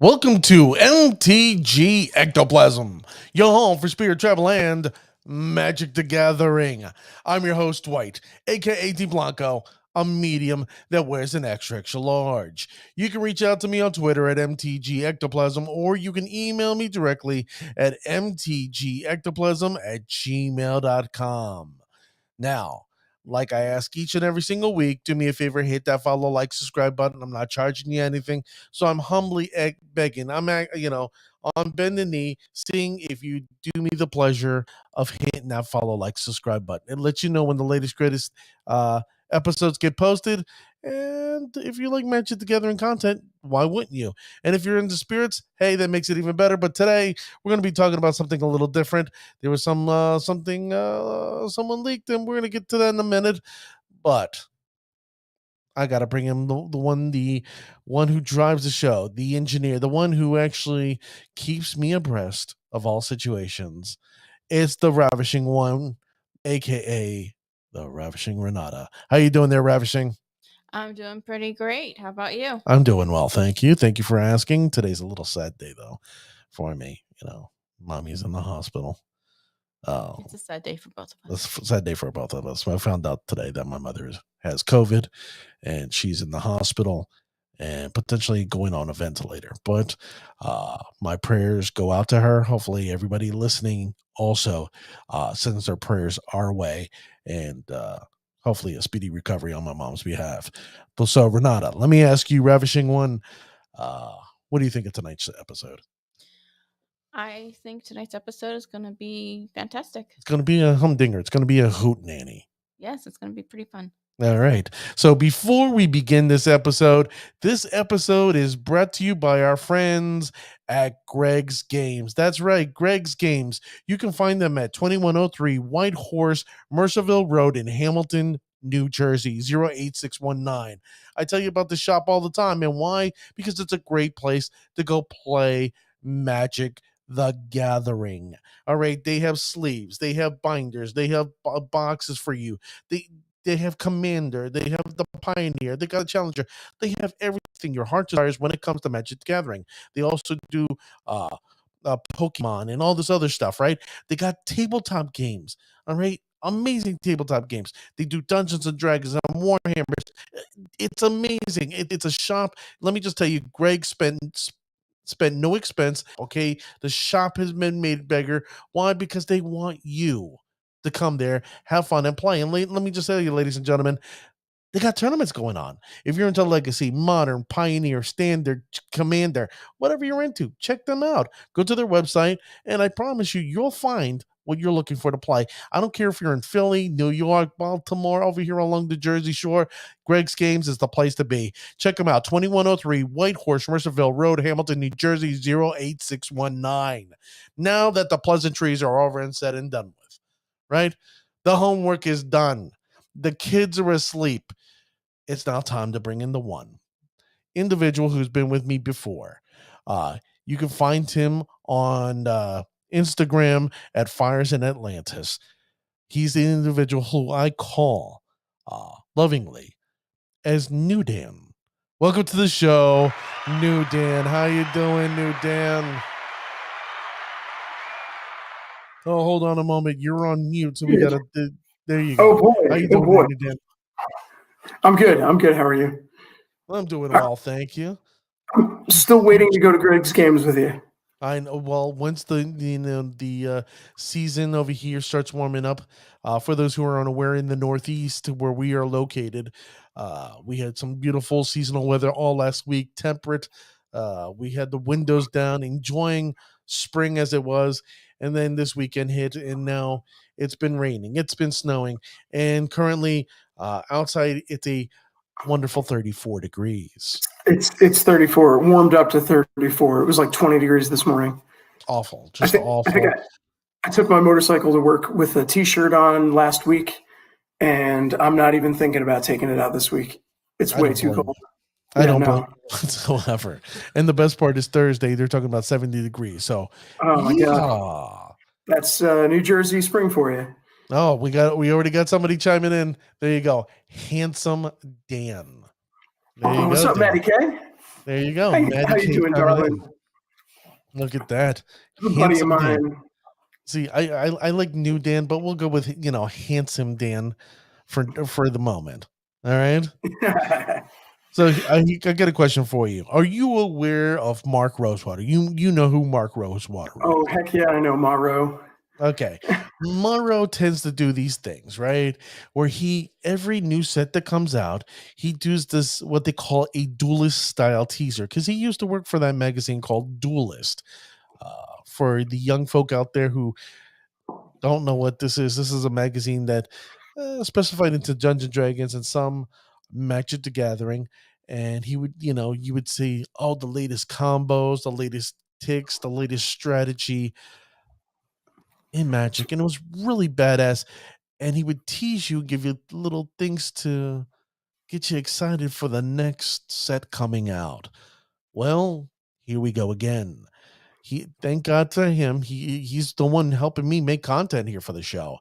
Welcome to MTG Ectoplasm, your home for spirit travel and Magic the Gathering. I'm your host, Dwight, aka D Blanco, a medium that wears an extra large. You can reach out to me on Twitter at MTG Ectoplasm, or you can email me directly at mtgectoplasm@gmail.com. Now, like I ask each and every single week, do me a favor, hit that follow, like, subscribe button. I'm not charging you anything, so I'm humbly begging. On bending knee, seeing if you do me the pleasure of hitting that follow, like, subscribe button. It lets you know when the latest, greatest episodes get posted. And if you like Magic the Gathering content, why wouldn't you? And if you're into spirits, hey, that makes it even better. But today, we're going to be talking about something a little different. There was something someone leaked, and we're gonna get to that in a minute. But I gotta bring him the one who drives the show, the engineer, the one who actually keeps me abreast of all situations. It's the Ravishing One, aka the Ravishing Renata. How you doing there, Ravishing? I'm doing pretty great. How about you? I'm doing well, thank you. Thank you for asking. Today's a little sad day though for me. Mommy's in the hospital. It's a sad day for both of us. It's a sad day for both of us. I found out today that my mother has COVID and she's in the hospital and potentially going on a ventilator. But my prayers go out to her. Hopefully, everybody listening also sends their prayers our way, and hopefully a speedy recovery on my mom's behalf. But so, Renata, let me ask you, Ravishing One, what do you think of tonight's episode? I think tonight's episode is going to be fantastic. It's going to be a humdinger. It's going to be a hootenanny. Yes, it's going to be pretty fun. All right. So before we begin this episode is brought to you by our friends at Greg's Games. That's right, Greg's Games. You can find them at 2103 White Horse, Mercerville Road in Hamilton, New Jersey, 08619. I tell you about the shop all the time. And why? Because it's a great place to go play Magic the Gathering. All right. They have sleeves, they have binders, they have boxes for you. They have Commander, they have the Pioneer, they got a Challenger, they have everything your heart desires when it comes to Magic the Gathering. They also do Pokemon and all this other stuff, right? They got tabletop games, all right? Amazing tabletop games. They do Dungeons and Dragons and Warhammers. It's amazing. It's a shop. Let me just tell you, Greg spent no expense. Okay, the shop has been made bigger. Why? Because they want you to come there, have fun, and play. And let me just tell you, ladies and gentlemen, they got tournaments going on. If you're into Legacy, Modern, Pioneer, Standard, Commander, whatever you're into, check them out. Go to their website, and I promise you, you'll find what you're looking for to play. I don't care if you're in Philly, New York, Baltimore, over here along the Jersey Shore. Greg's Games is the place to be. Check them out. 2103 White Horse, Mercerville Road, Hamilton, New Jersey, 08619. Now that the pleasantries are over and said and done with, right? The homework is done. The kids are asleep. It's now time to bring in the one individual who's been with me before. You can find him on Instagram at Fires in Atlantis. He's the individual who I call lovingly as New Dan. Welcome to the show, New Dan. How you doing, New Dan? Oh, hold on a moment. You're on mute, so we gotta. There you go. Oh boy! How you doing, New Dan? I'm good. How are you? Well, I'm doing well, thank you. I'm still waiting to go to Greg's Games with you. I know. Well, once the season over here starts warming up, for those who are unaware, in the Northeast where we are located, we had some beautiful seasonal weather all last week. Temperate. We had the windows down, enjoying spring as it was, and then this weekend hit, and now it's been raining. It's been snowing, and currently outside it's a wonderful 34 degrees. It's 34. It warmed up to 34. It was like 20 degrees this morning. Awful. Just awful. I took my motorcycle to work with a t-shirt on last week, and I'm not even thinking about taking it out this week. It's way too cold. I don't blame whatsoever. And the best part is Thursday, they're talking about 70 degrees. So, oh my God. That's New Jersey spring for you. Oh, we already got somebody chiming in. There you go. Handsome Dan. What's up, Matty K? There you go. How Maddie you K doing, coming darling? in. Look at that. A buddy of Handsome Dan. mine. See, I like new Dan, but we'll go with handsome Dan for the moment. All right. So I got a question for you. Are you aware of Mark Rosewater? You know who Mark Rosewater is? Oh, heck yeah, I know Morrow. Okay. Monroe tends to do these things, right? Where every new set that comes out, he does this, what they call a duelist style teaser, because he used to work for that magazine called Duelist. For the young folk out there who don't know what this is a magazine that specified into Dungeons and Dragons and some Magic the Gathering. And he would, you would see all the latest combos, the latest ticks, the latest strategy in Magic, and it was really badass. And he would tease you, give you little things to get you excited for the next set coming out. Well, here we go again. Thank God to him, he's the one helping me make content here for the show.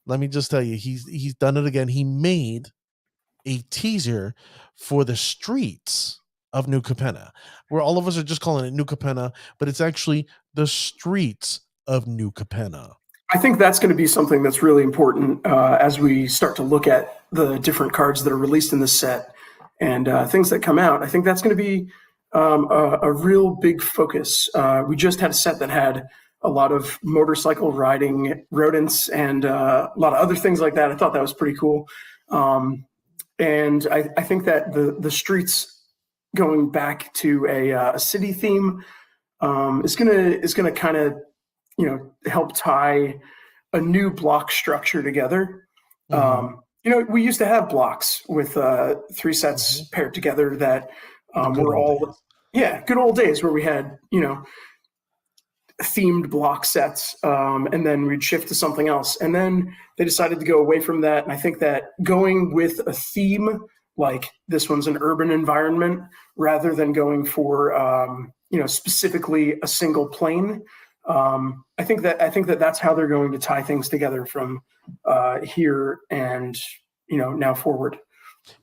Let me just tell you, he's done it again. He made a teaser for the streets of New Capenna, where all of us are just calling it New Capenna, but it's actually the streets of New Capenna. I think that's going to be something that's really important as we start to look at the different cards that are released in this set and things that come out. I think that's going to be a real big focus. We just had a set that had a lot of motorcycle riding rodents and a lot of other things like that. I thought that was pretty cool. And I think that the streets going back to a city theme is gonna kind of help tie a new block structure together. We used to have blocks with 3 sets paired together that were all good old days where we had themed block sets, and then we'd shift to something else. And then they decided to go away from that. And I think that going with a theme, like this one's an urban environment, rather than going for, specifically a single plane. I think that that's how they're going to tie things together from here and, now forward.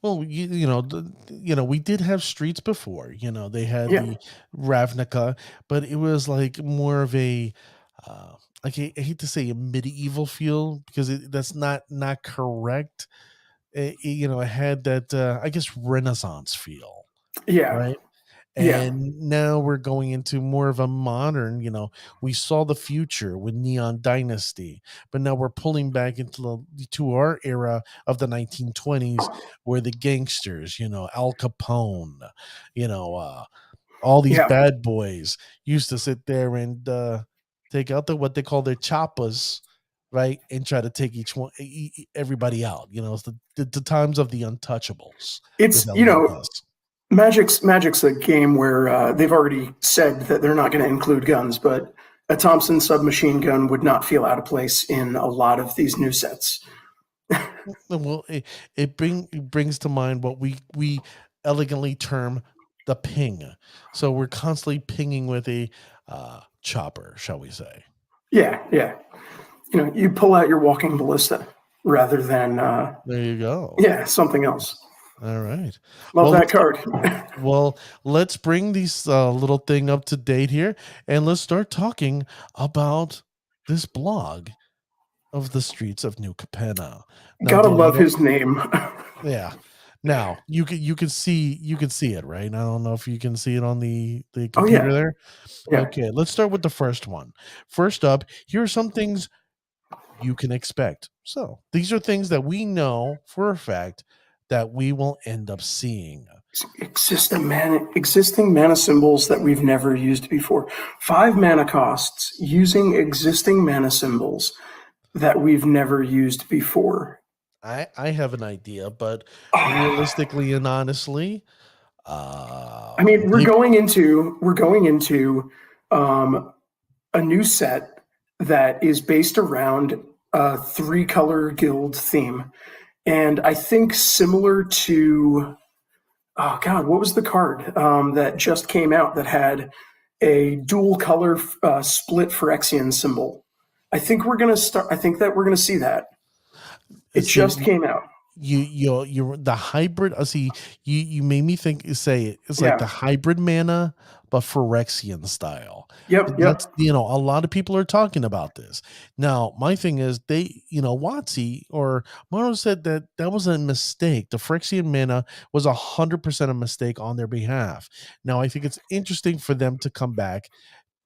Well, we did have streets before. They had the Ravnica, but it was like more of a, I hate to say a medieval feel because that's not correct. It had that I guess Renaissance feel. Yeah. Right. And now we're going into more of a modern, we saw the future with Neon Dynasty, but now we're pulling back into our era of the 1920s where the gangsters, Al Capone, all these bad boys used to sit there and take out what they call their choppers, right? And try to take everybody out. It's the times of the Untouchables. It's, Magic's a game where they've already said that they're not going to include guns, but a Thompson submachine gun would not feel out of place in a lot of these new sets. Well, it brings to mind what we elegantly term the ping. So we're constantly pinging with a chopper, shall we say? Yeah. You pull out your walking ballista rather than there you go. Yeah, something else. All right. Love that card. Well, let's bring these little thing up to date here, and let's start talking about this blog of the streets of New Capenna. Gotta love his name. Yeah. Now you can see it, right? I don't know if you can see it on the computer there. Yeah. Okay, let's start with the first one. First up, here are some things you can expect. So these are things that we know for a fact that we will end up seeing. Existing mana symbols that we've never used before. 5 mana costs using existing mana symbols that we've never used before. I have an idea, but realistically and honestly, we're going into a new set that is based around a 3-color guild theme. And I think similar to, what was the card that just came out that had a dual color split Phyrexian symbol? I think that we're going to see that. It just came out. you're the hybrid. See, you made me say it. It's like Yeah. the hybrid mana, but Phyrexian style. Yep. That's a lot of people are talking about this now. My thing is WotC or Mono said that was a mistake. The Phyrexian mana was 100% a mistake on their behalf. Now I think it's interesting for them to come back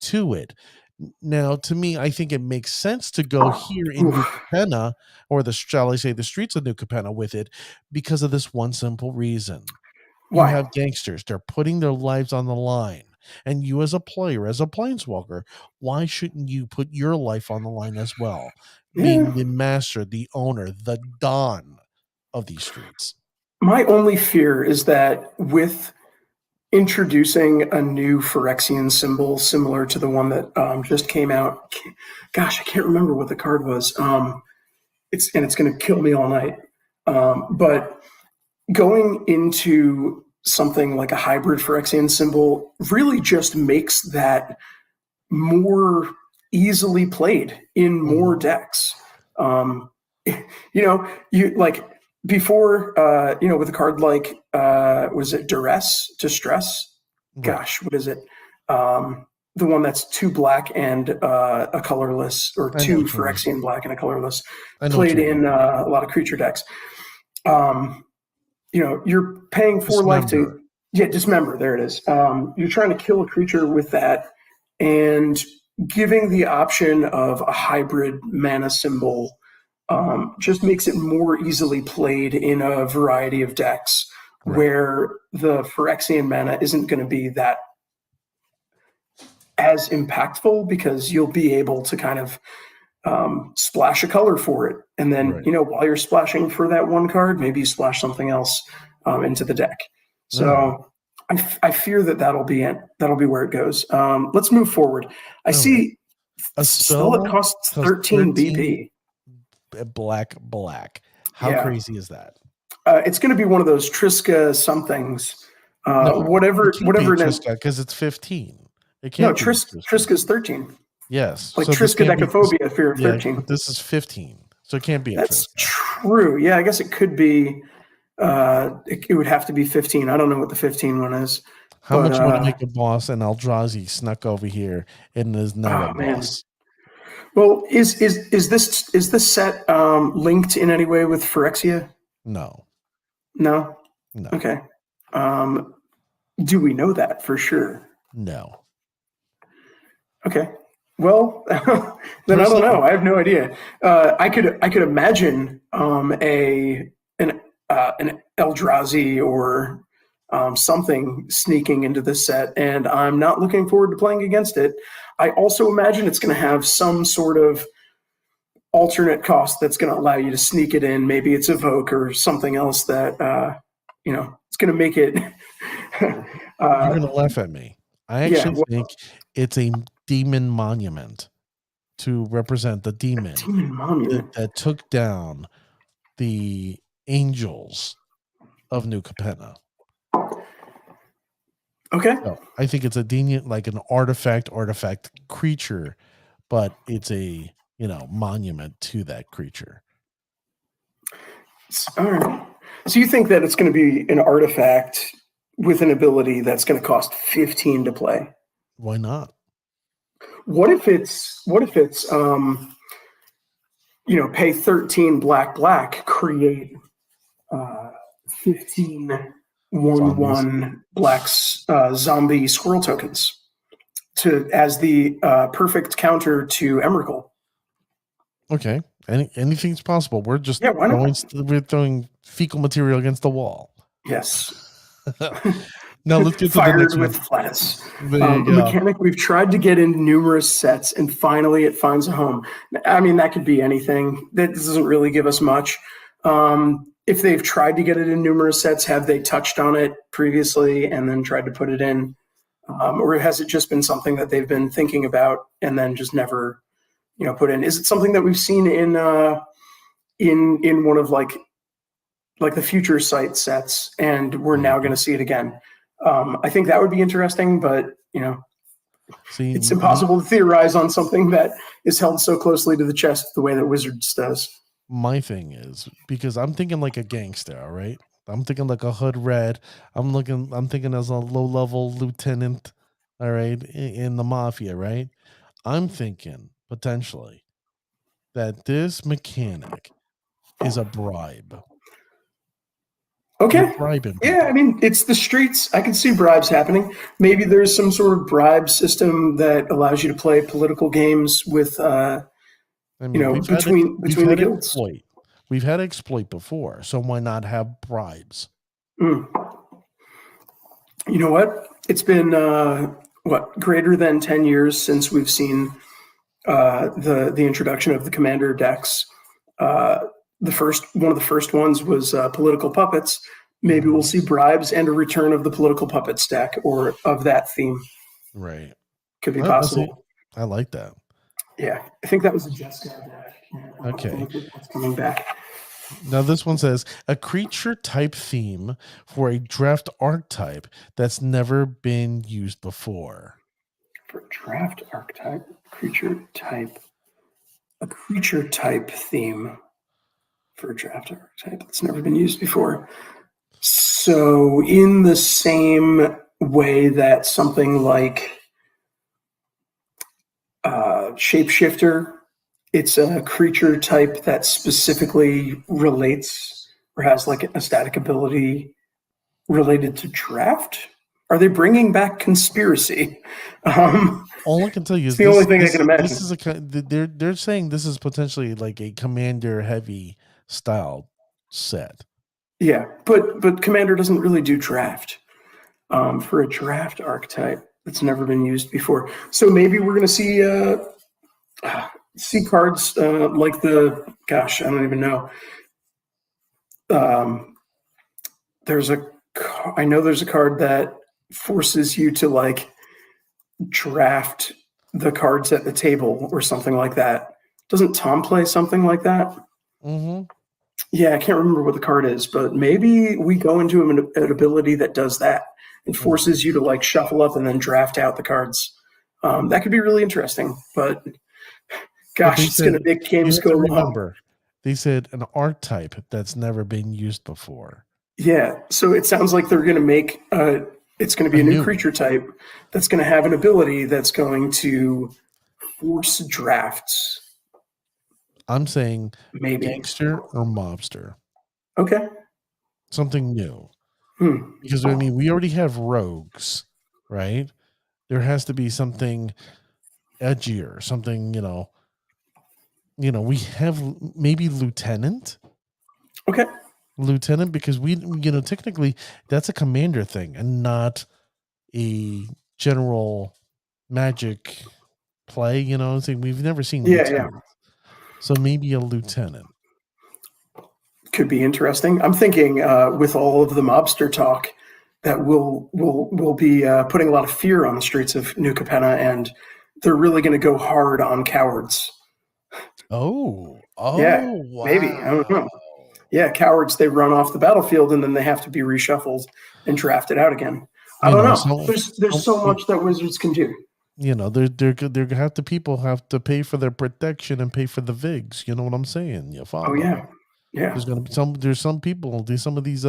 to it. Now, to me, I think it makes sense to go here in New Capenna, or shall I say, the streets of New Capenna with it, because of this one simple reason. Why? You have gangsters; they're putting their lives on the line, and you, as a player, as a planeswalker, why shouldn't you put your life on the line as well? Being the master, the owner, the don of these streets. My only fear is that with introducing a new Phyrexian symbol similar to the one that just came out. Gosh, I can't remember what the card was. It's going to kill me all night. But going into something like a hybrid Phyrexian symbol really just makes that more easily played in more decks. You like before, with a card like, was it Distress? Gosh, what is it? The one that's 2 black and a colorless, or 2 Phyrexian black and a colorless, played in a lot of creature decks. You're paying 4 life to Dismember. There it is. You're trying to kill a creature with that, and giving the option of a hybrid mana symbol just makes it more easily played in a variety of decks, where the Phyrexian mana isn't going to be that as impactful, because you'll be able to kind of splash a color for it. And then, while you're splashing for that one card, maybe you splash something else into the deck. So I fear that'll be it. That'll be where it goes. Let's move forward. I see a spell that costs 13 BP. Black. How crazy is that? It's going to be one of those Triska somethings. Whatever it is. Because it's 15. It can't. No, Triska's 13. Yes. Like Triskaidekaphobia, fear of 13. But this is 15. So it can't be a That's Triska. True. Yeah, I guess it could be. It would have to be 15. I don't know what the 15 one is. How much would make a boss? And Eldrazi snuck over here and is now a boss. Well, is this set linked in any way with Phyrexia? No. Okay. Do we know that for sure? No. Okay. Well, then I don't know. I have no idea. I could imagine an Eldrazi or something sneaking into this set, and I'm not looking forward to playing against it. I also imagine it's going to have some sort of alternate cost that's going to allow you to sneak it in. Maybe it's Evoke or something else that it's going to make it. You're going to laugh at me. I actually think it's a demon monument to represent the demon that took down the angels of New Capenna. Okay. So I think it's a demon, like an artifact creature, but it's a monument to that creature. All right. So you think that it's going to be an artifact with an ability that's going to cost 15 to play? Why not? What if it's pay 13 black, create 15 1/1 blacks zombie squirrel tokens as the perfect counter to Emrakul. Okay. Anything's possible. We're just we're throwing fecal material against the wall. Yes. Now let's get to Fired the next with one. flatness. Mechanic we've tried to get in numerous sets, and finally it finds a home. I mean, that could be anything. That doesn't really give us much. If they've tried to get it in numerous sets, have they touched on it previously and then tried to put it in? Or has it just been something that they've been thinking about and then just never, put in? Is it something that we've seen in one of like the Future Sight sets, and we're now going to see it again? I think that would be interesting, but it's impossible to theorize on something that is held so closely to the chest the way that Wizards does. my thing is, because I'm thinking like a gangster, all right? I'm thinking like a hood red. I'm thinking as a low level lieutenant, all right, in the mafia, right? I'm thinking potentially that this mechanic is a bribe. You're Okay. bribing Yeah, people. I mean, it's the streets. I can see bribes happening. Maybe there's some sort of bribe system that allows you to play political games with, I mean, between we've the had guilds. exploit. We've had exploit before, so why not have bribes? Mm. You know what? It's been greater than 10 years since we've seen the introduction of the commander decks. One of the first ones was political puppets. Maybe we'll see bribes and a return of the political puppet stack or of that theme. Right. Could be Well, see, possible. I like that. Yeah, I think that was a Jessica deck. Yeah, Okay. that's coming back. Now this one says a creature type theme for a draft archetype that's never been used before. For draft archetype, a creature type theme for a draft archetype that's never been used before. So, in the same way that something like Shapeshifter, it's a creature type that specifically relates or has like a static ability related to draft. Are they bringing back conspiracy? All I can tell you It's is the only thing I can imagine. This is they're saying this is potentially like a commander heavy style set. Yeah, but Commander doesn't really do draft for a draft archetype that's never been used before. So maybe we're going to see cards like I don't even know. I know there's a card that forces you to like draft the cards at the table or something like that. Doesn't Tom play something like that? Mm-hmm. Yeah, I can't remember what the card is, but maybe we go into an ability that does that and forces you to like shuffle up and then draft out the cards. That could be really interesting, but gosh, it's going to make games go long. Remember, they said an archetype that's never been used before. Yeah, so it sounds like they're going to make it's going to be a new creature type that's going to have an ability that's going to force drafts. I'm saying Maybe gangster or mobster. Okay. Something new. Because I mean, we already have rogues, right? There has to be something edgier, something, we have maybe lieutenant. Okay. Lieutenant, because technically that's a commander thing and not a general magic play, saying we've never seen lieutenants. So maybe a lieutenant. Could be interesting. I'm thinking with all of the mobster talk that we'll be putting a lot of fear on the streets of New Capenna, and they're really going to go hard on cowards. Yeah, wow. Maybe. I don't know. Yeah, cowards, they run off the battlefield and then they have to be reshuffled and drafted out again. I don't know. There's so much that wizards can do. People have to pay for their protection and pay for the vigs. You know what I'm saying? You follow? Oh yeah. Yeah. There's gonna be some people. Some of these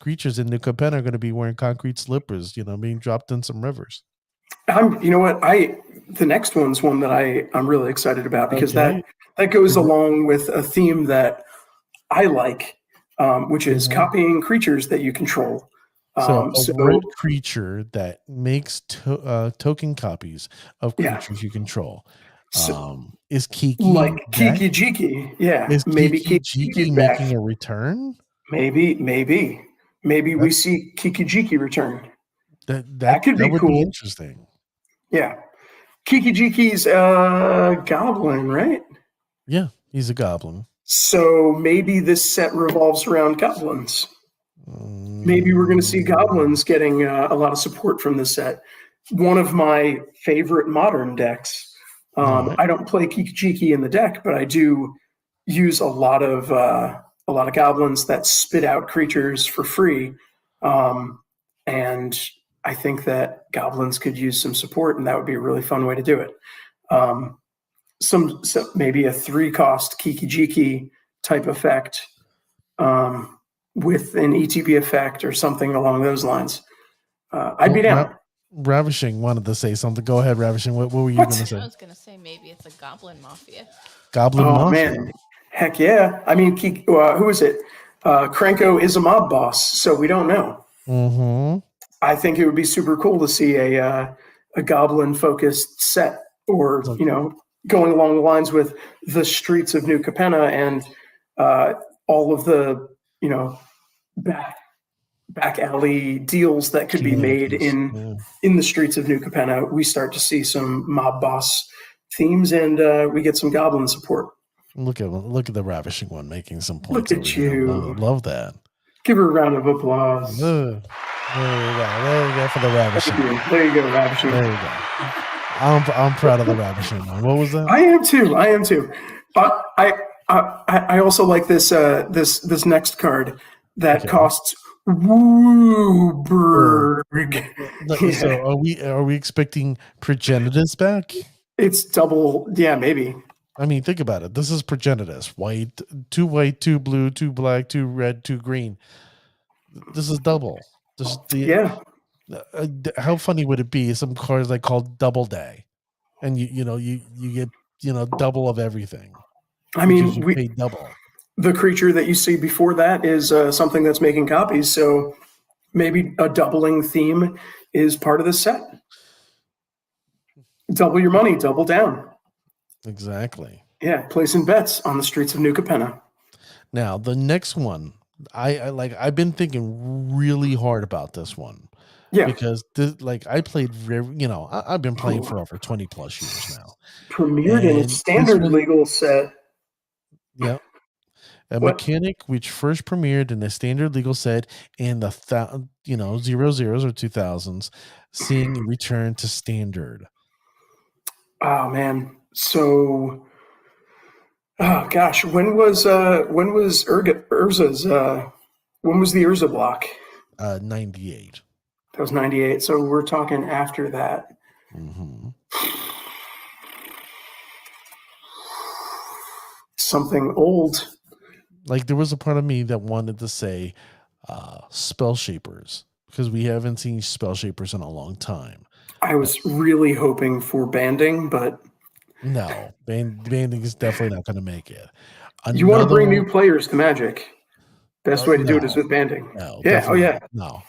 creatures in New Capenna are gonna be wearing concrete slippers, being dropped in some rivers. You know what? The next one's one that I'm really excited about because that goes along with a theme that I like, which is copying creatures that you control. So red creature that makes token copies of creatures you control. Is Kiki like Kiki Jiki? Yeah, is maybe Kiki Jiki making a return? Maybe we see Kiki Jiki return. That could be cool. Be interesting. Yeah, Kiki Jiki's a goblin, right? Yeah, he's a goblin. So maybe this set revolves around goblins. Maybe we're going to see goblins getting a lot of support from this set. One of my favorite modern decks. I don't play Kiki in the deck, but I do use a lot of goblins that spit out creatures for free, and I think that goblins could use some support, and that would be a really fun way to do it. Maybe a 3-cost Kiki type effect with an ETB effect or something along those lines. I'd be down. Ravishing wanted to say something. Go ahead, Ravishing. What were you going to say? I was going to say maybe it's a Goblin Mafia. Goblin Mafia. Man. Heck yeah. I mean, who is it? Krenko is a mob boss, so we don't know. Mm-hmm. I think it would be super cool to see a goblin-focused set, or, going along the lines with the streets of New Capenna and all of the, back alley deals that could be made in the streets of New Capenna. We start to see some mob boss themes, and we get some goblin support. Look at the Ravishing one making some points. Look at you! Love that. Give her a round of applause. There you go for the Ravishing. There you go, Ravishing. There you go. I'm proud of the Ravishing one. What was that? I am too. But I also like this this next card that costs Wooberg. So are we expecting Progenitus back? It's double, maybe. I mean, think about it. This is Progenitus. White, 2 blue, 2 black, 2 red, 2 green. This is double. How funny would it be if some cards like called Double Day, and you get double of everything. I mean, we pay double. The creature that you see before that is something that's making copies, so maybe a doubling theme is part of the set. Double your money, double down. Exactly. Yeah, placing bets on the streets of New Capenna. Now, the next one, I've been thinking really hard about this one. Yeah. Because I played I've been playing for over 20 plus years now. Premiered in its standard legal set. Yep. A mechanic which first premiered in a standard legal set in the 00s or 2000s, seeing return to standard. Oh man. So when was Urza's when was the Urza block? 98. That was 98. So we're talking after that. Mm-hmm. Something old. Like there was a part of me that wanted to say Spell Shapers, because we haven't seen Spell Shapers in a long time. I was really hoping for banding, but no, banding is definitely not going to make it. You want to bring new players to Magic. Best way to do it is with banding. No, No.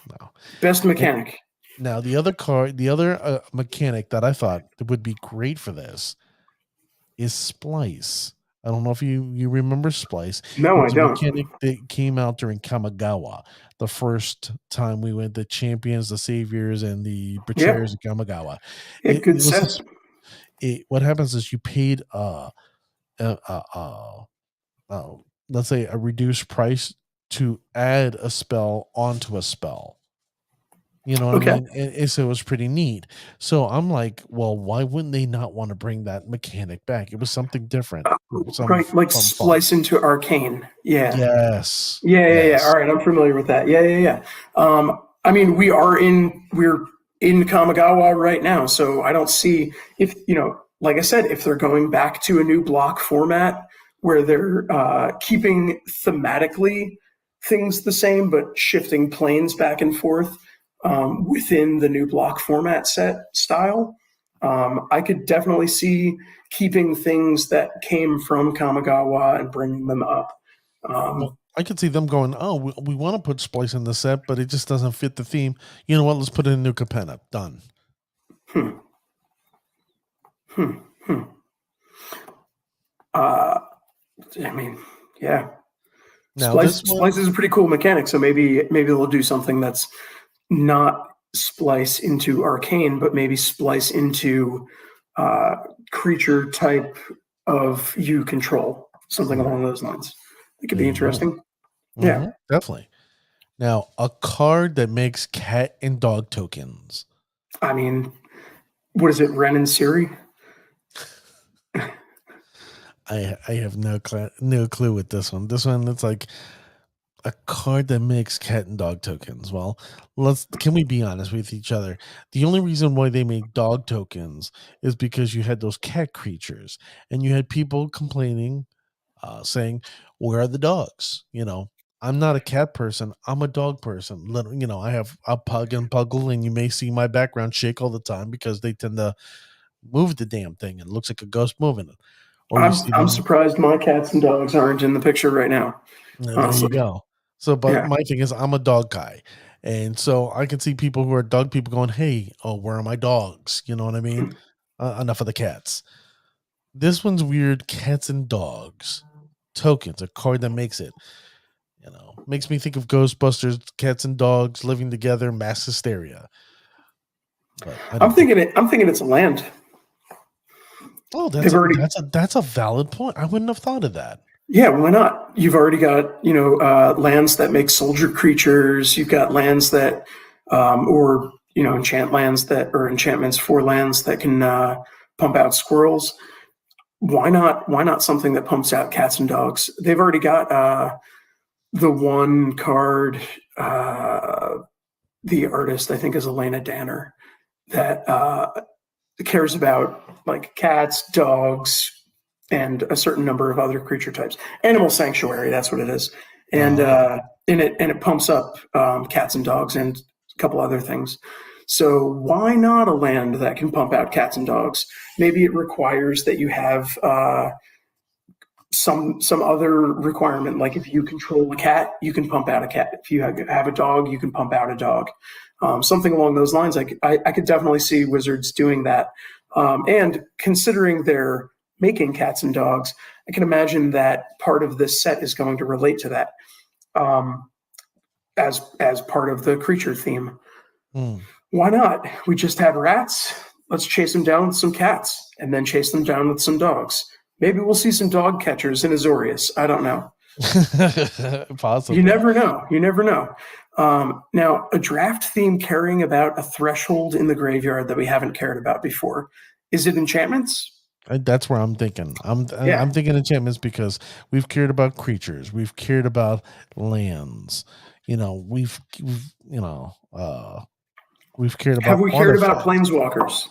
Best mechanic. Now the other mechanic that I thought would be great for this is Splice. I don't know if you remember Splice. No, I don't. Mechanic that came out during Kamigawa, the first time we went the Champions, the Saviors, and the Betrayers of Kamigawa. Good sense. What happens is you paid let's say a reduced price to add a spell onto a spell. You know what I mean? And so it was pretty neat. So I'm like, well, why wouldn't they not want to bring that mechanic back? It was something different. Right, like Splice into Arcane. Yeah. Yes. Yeah. All right, I'm familiar with that. Yeah. I mean, we're in Kamigawa right now, so I don't see if, like I said, if they're going back to a new block format where they're keeping thematically things the same, but shifting planes back and forth within the new block format set style. I could definitely see keeping things that came from Kamigawa and bringing them up. I could see them going, we want to put Splice in the set, but it just doesn't fit the theme. You know what? Let's put it in New Capenna. Done. I mean, yeah. Now, Splice is a pretty cool mechanic, so maybe they'll do something that's not Splice into Arcane, but maybe Splice into creature type of you control, something along those lines. It could be interesting. Mm-hmm. Yeah, definitely. Now, a card that makes cat and dog tokens. I mean, what is it, Ren and Siri? I have no clue with this one. This one, it's like a card that makes cat and dog tokens. Well, can we be honest with each other? The only reason why they make dog tokens is because you had those cat creatures, and you had people complaining saying, "Where are the dogs?" I'm not a cat person. I'm a dog person. I have a pug and puggle, and you may see my background shake all the time because they tend to move the damn thing, and it looks like a ghost moving it. Or you see I'm them. surprised my cats and dogs aren't in the picture right now. There Honestly. you go. So, but Yeah. my thing is, I'm a dog guy, and so I can see people who are dog people going, "Hey, oh, where are my dogs?" You know what I mean? Enough of the cats. This one's weird. Cats and dogs tokens, a card that makes it. Makes me think of Ghostbusters, cats and dogs living together, mass hysteria. But I'm thinking it's a land. Oh, They've already. that's a valid point. I wouldn't have thought of that. Yeah, why not? You've already got lands that make soldier creatures. You've got lands that, or enchant lands that, or enchantments for lands that can pump out squirrels. Why not? Why not something that pumps out cats and dogs? They've already got the one card. The artist, I think, is Elena Danner, that cares about like cats, dogs, and a certain number of other creature types. Animal Sanctuary, that's what it is, and it pumps up cats and dogs and a couple other things. So why not a land that can pump out cats and dogs? Maybe it requires that you have some other requirement, like if you control a cat, you can pump out a cat. If you have a dog, you can pump out a dog. Something along those lines. I could definitely see Wizards doing that. And considering they're making cats and dogs, I can imagine that part of this set is going to relate to that as part of the creature theme. Why not? We just have rats. Let's chase them down with some cats, and then chase them down with some dogs. Maybe we'll see some dog catchers in Azorius. I don't know. Possibly. You never know. You never know. Now, a draft theme caring about a threshold in the graveyard that we haven't cared about before. Is it enchantments? That's where I'm thinking. I'm thinking enchantments because we've cared about creatures. We've cared about lands. We've cared about. Have we cared about planeswalkers?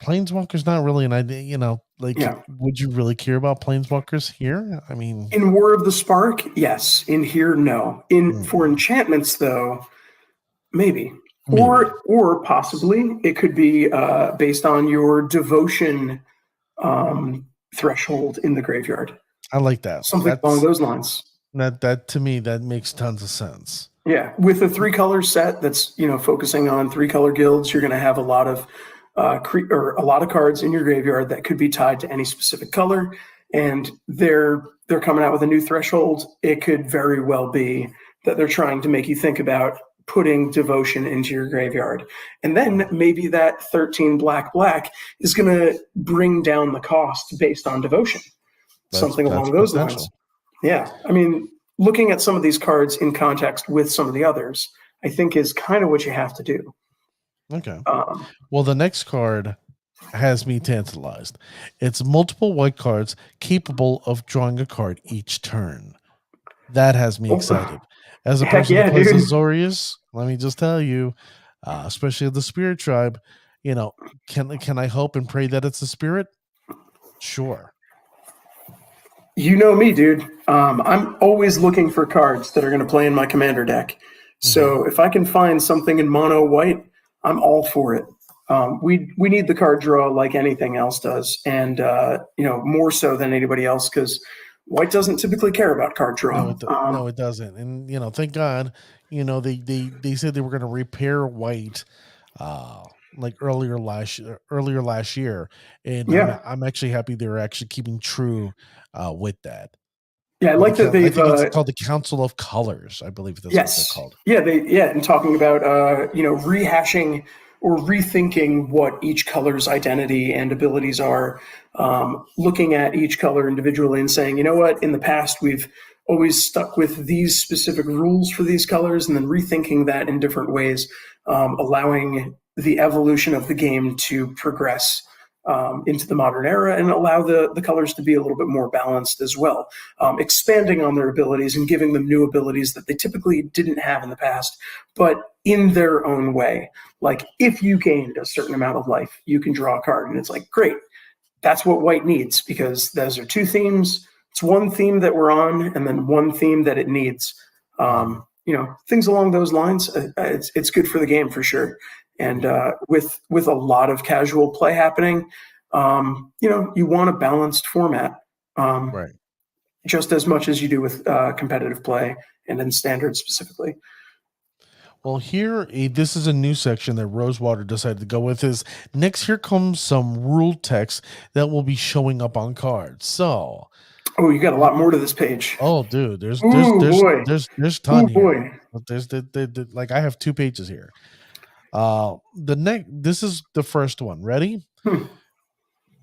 Planeswalkers, not really an idea. Would you really care about planeswalkers here? I mean, in War of the Spark, yes. In here, no. For enchantments, though, maybe. Or possibly it could be based on your devotion threshold in the graveyard. I like that. Something along those lines. That to me, that makes tons of sense. Yeah, with a 3-color set that's focusing on 3-color guilds, you're going to have a lot of a lot of cards in your graveyard that could be tied to any specific color, and they're coming out with a new threshold. It could very well be that they're trying to make you think about putting devotion into your graveyard, and then maybe that 13 black is going to bring down the cost based on devotion. Something along those lines. Yeah, I mean, looking at some of these cards in context with some of the others, I think is kind of what you have to do. Okay. Well, the next card has me tantalized. It's multiple white cards capable of drawing a card each turn. That has me excited. As a person who plays Azorius, let me just tell you, especially the Spirit Tribe, can I hope and pray that it's a spirit? Sure. You know me, dude. I'm always looking for cards that are going to play in my commander deck. So if I can find something in mono white, I'm all for it. We need the card draw like anything else does, and more so than anybody else, because white doesn't typically care about card draw. No, it doesn't. And thank God, they said they were going to repair white, like earlier last year, and I'm actually happy they're actually keeping true with that. Yeah, I like that they've. I think it's called the Council of Colors. I believe that's what they're called. Yeah, and talking about rehashing or rethinking what each color's identity and abilities are, looking at each color individually and saying, you know what, in the past we've always stuck with these specific rules for these colors, and then rethinking that in different ways, allowing the evolution of the game to progress into the modern era and allow the colors to be a little bit more balanced as well, expanding on their abilities and giving them new abilities that they typically didn't have in the past, but in their own way. Like if you gained a certain amount of life, you can draw a card, and it's like, great. That's what white needs, because those are two themes. it's one theme that we're on, and then one theme that it needs. Things along those lines. It's good for the game for sure. And with a lot of casual play happening, you want a balanced format, Right. just as much as you do with competitive play and in standard specifically. Well, this is a new section that Rosewater decided to go with. Is next, here comes some rule text that will be showing up on cards. So, oh, you got a lot more to this page. Oh, dude, there's Ooh, boy. there's ton Ooh, here. boy. There's like I have 2 pages here. This is the first one. Ready?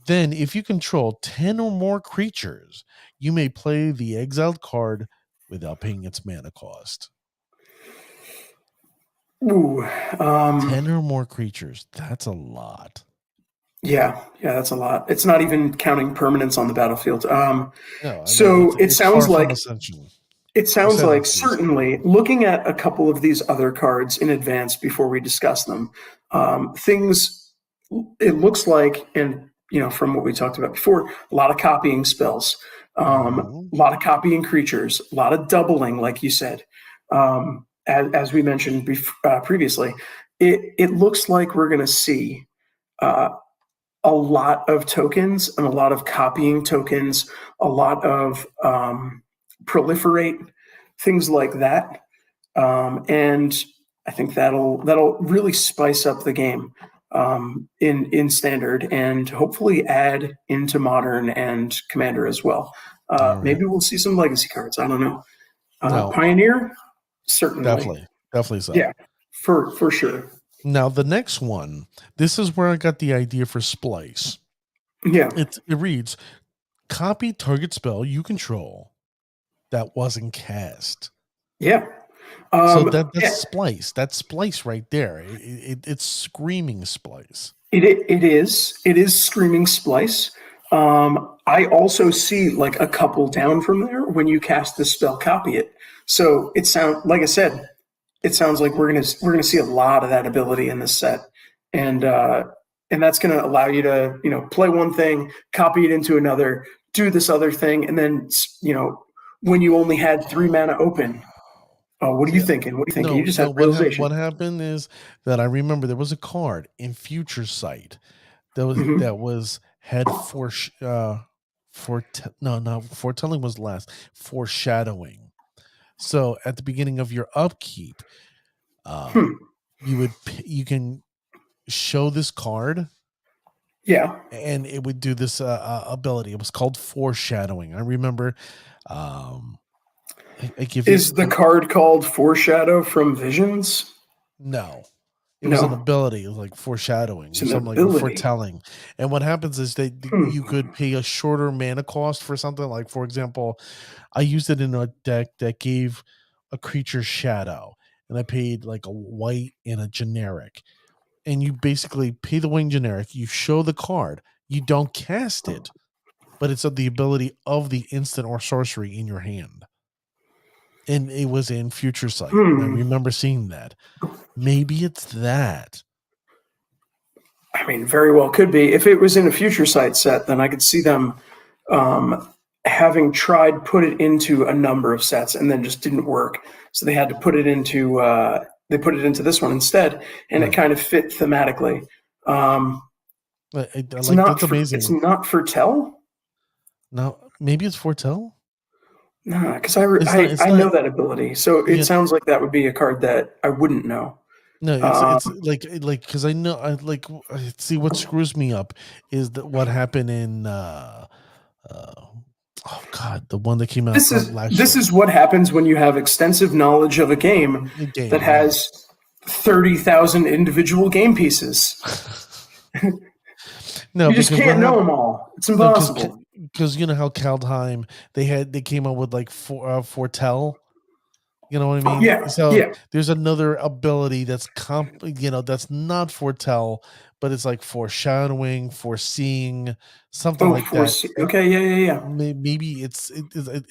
Then, if you control 10 or more creatures, you may play the exiled card without paying its mana cost. Ooh, 10 or more creatures. That's a lot. Yeah, that's a lot. It's not even counting permanents on the battlefield. No, it sounds far like from essential. it sounds Essential. like certainly looking at a couple of these other cards in advance before we discuss them, it looks like, and from what we talked about before, a lot of copying spells, a lot of copying creatures, a lot of doubling, like you said. As we mentioned previously, it looks like we're going to see a lot of tokens and a lot of copying tokens, a lot of proliferate, things like that. And I think that'll really spice up the game in standard, and hopefully add into modern and commander as well. Maybe we'll see some legacy cards. I don't know. Pioneer, certainly. Definitely so. Yeah, for sure. Now the next one, this is where I got the idea for Splice. Yeah. It reads, copy target spell you control that wasn't cast. Yeah. So that's Splice. That's Splice right there. It's screaming Splice. It is screaming Splice. I also see like a couple down from there when you cast the spell, copy it. So it sounds like I said. It sounds like we're gonna see a lot of that ability in this set, and that's gonna allow you to play one thing, copy it into another, do this other thing, and then when you only had 3 mana open. Oh, what are you thinking? What are you thinking? You just had realization. What happened is that I remember there was a card in Future Sight that had foretelling was last, foreshadowing. So at the beginning of your upkeep, you can show this card. Yeah. And it would do this ability. It was called foreshadowing. I remember. Is the card called Foreshadow from Visions? No. It was an ability. It was like foreshadowing, something like foretelling. And what happens is that you could pay a shorter mana cost for something. Like, for example, I used it in a deck that gave a creature shadow, and I paid like a white and a generic. And you basically pay the white generic, you show the card, you don't cast it, but it's of the ability of the instant or sorcery in your hand. And it was in Future Sight. I remember seeing that. Maybe it's that. I mean, very well could be. If it was in a Future Sight set, then I could see them having tried put it into a number of sets and then just didn't work. So they had to put it into this one instead, and it kind of fit thematically. It's amazing. It's not Foretell? No, maybe it's Foretell? No, because I know that ability. So it sounds like that would be a card that I wouldn't know. No, it's like because I know see what screws me up is that what happened in oh God, the one that came out last year. This is what happens when you have extensive knowledge of a game that has 30,000 individual game pieces. No, you just can't know them all. It's impossible. Because you know how Kaldheim they came up with like Foretell. You know what I mean? Yeah. So there's another ability that's that's not Foretell, but it's like foreshadowing, foreseeing, something like that. Okay, yeah. Maybe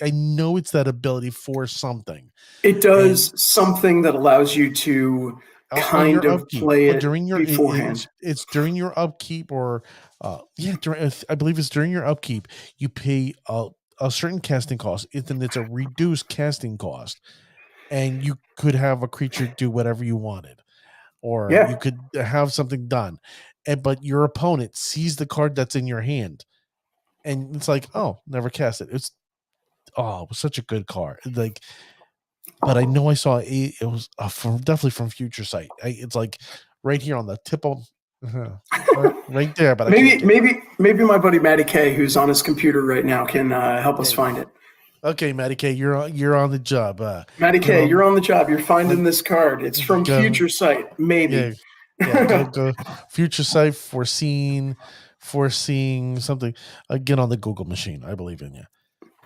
I know it's that ability for something. It does something that allows you to kind of play it during your beforehand. It's during your upkeep, or I believe it's during your upkeep. You pay a a certain casting cost, then it's a reduced casting cost, and you could have a creature do whatever you wanted, or Yeah. you could have something done, but your opponent sees the card that's in your hand, and it's like, oh, never cast it. It was such a good card. Like, but I know I saw it was definitely from Future Sight. It's like right here on the tip of right there. But maybe my buddy Matty K, who's on his computer right now, can help us find it. Okay, Matty K, you're on the job. Matty K, you're on the job. You're finding this card. It's from Future Sight, maybe. Yeah, go Future Sight, foreseeing something. Get on the Google machine. I believe in you.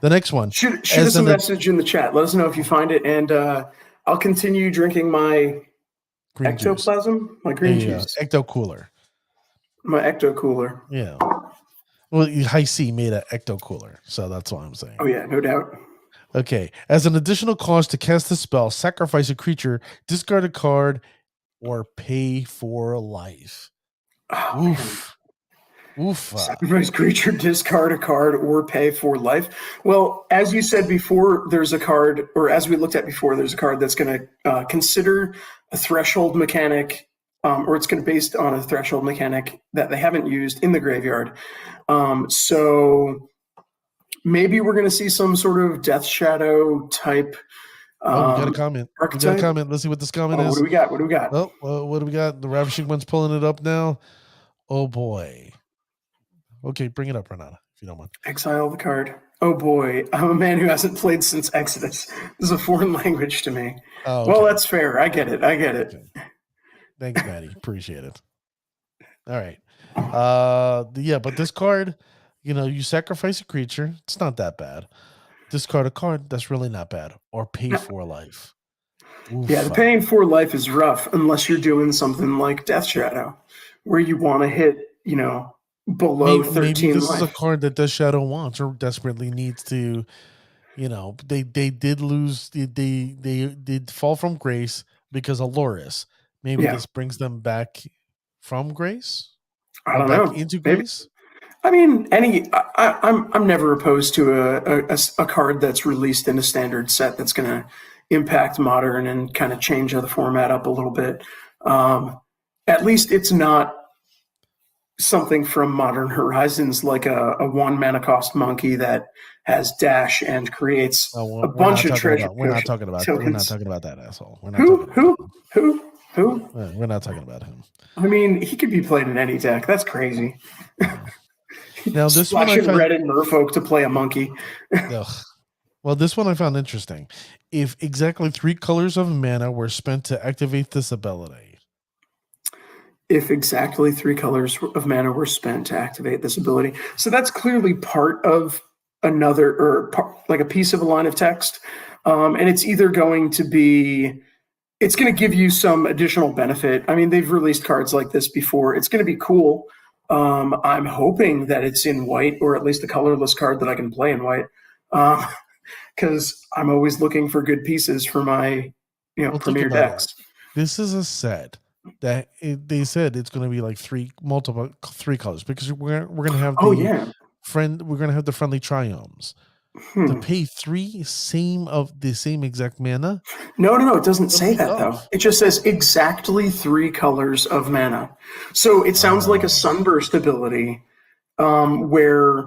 The next one. Shoot us a message in the chat. Let us know if you find it, and I'll continue drinking my green ectoplasm, juice. my green juice. Ecto Cooler. My Ecto Cooler. Yeah. Well, High C made an Ecto Cooler, so that's what I'm saying. Oh, yeah, no doubt. Okay. As an additional cost to cast the spell, sacrifice a creature, discard a card, or pay for life. Oh, oof. Sacrifice creature, discard a card, or pay for life. Well, as you said before, there's a card, or as we looked at before, there's a card that's going to consider a threshold mechanic, or it's going to be based on a threshold mechanic that they haven't used in the graveyard. So maybe we're going to see some sort of Death Shadow type. We got a comment. Archetype. We got a comment. Let's see what this comment is. What do we got? Oh, what do we got? The Ravishing One's pulling it up now. Oh boy. Okay, bring it up, Renata, if you don't mind. Exile the card. Oh boy, I'm a man who hasn't played since Exodus. This is a foreign language to me. Oh, okay. Well, that's fair. I get it. Okay. Thanks, Maddie. Appreciate it. All right. But this card, you sacrifice a creature. It's not that bad. Discard a card. That's really not bad. Or pay for life. Oof. Yeah, the paying for life is rough unless you're doing something like Death Shadow, where you want to hit, below 13 maybe this life. Is a card that Death Shadow wants or desperately needs to, they did lose, they did fall from grace because of Loris. Maybe this brings them back from grace. I don't know. Into grace. I mean, I'm never opposed to a card that's released in a standard set that's going to impact modern and kind of change the format up a little bit. At least it's not something from Modern Horizons, like a 1 mana cost monkey that has dash and creates a bunch of treasure. We're not talking about that asshole. Who? We're not talking about him. I mean, he could be played in any deck. That's crazy. Now this one I found red and merfolk to play a monkey. Well, this one I found interesting. If exactly 3 colors of mana were spent to activate this ability. If exactly 3 colors of mana were spent to activate this ability. So that's clearly part of another, or like a piece of a line of text. And it's either going to be, it's going to give you some additional benefit. I mean, they've released cards like this before. It's going to be cool. I'm hoping that it's in white, or at least a colorless card that I can play in white. Because I'm always looking for good pieces for my, premier decks. This is a set that they said it's going to be like 3 colors, because we're going to have we're going to have the friendly triomes. To pay 3 the same exact mana. No, it doesn't say that though. It just says exactly 3 colors of mana. So it sounds like a sunburst ability, where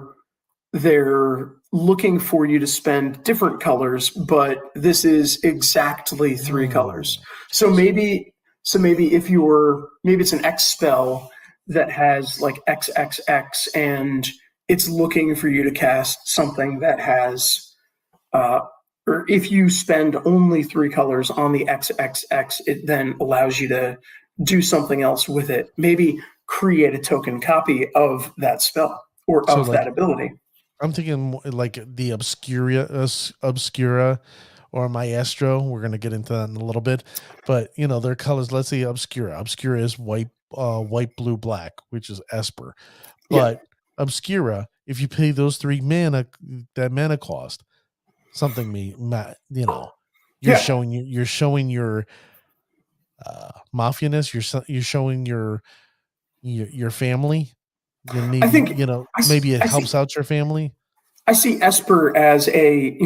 they're looking for you to spend different colors, but this is exactly 3 colors. So maybe if maybe it's an X spell that has like XXX, and it's looking for you to cast something that has, or if you spend only 3 colors on the XXX, it then allows you to do something else with it. Maybe create a token copy of that spell or of that ability. I'm thinking like the Obscura or Maestro. We're going to get into that in a little bit, but their colors. Let's say Obscura. Obscura is white, blue, black, which is Esper. But Obscura, if you pay those 3 mana, that mana cost, something you're showing your mafianess. You're showing your family. You need, maybe it helps out your family. I see Esper as a,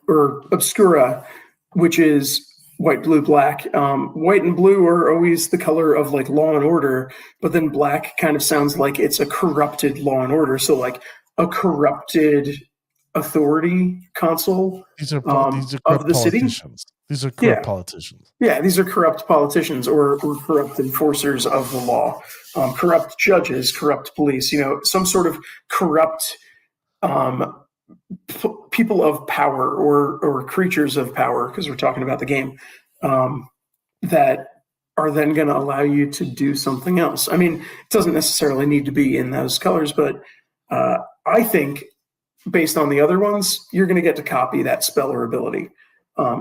or Obscura, which is white, blue, black. White and blue are always the color of like Law and Order, but then black kind of sounds like it's a corrupted Law and Order. So like a corrupted authority console These are of the city. politicians. These are corrupt politicians. Yeah, these are corrupt politicians or corrupt enforcers of the law, corrupt judges, corrupt police, some sort of corrupt people of power or creatures of power, because we're talking about the game, that are then going to allow you to do something else. I mean, it doesn't necessarily need to be in those colors, but I think based on the other ones, you're going to get to copy that spell or ability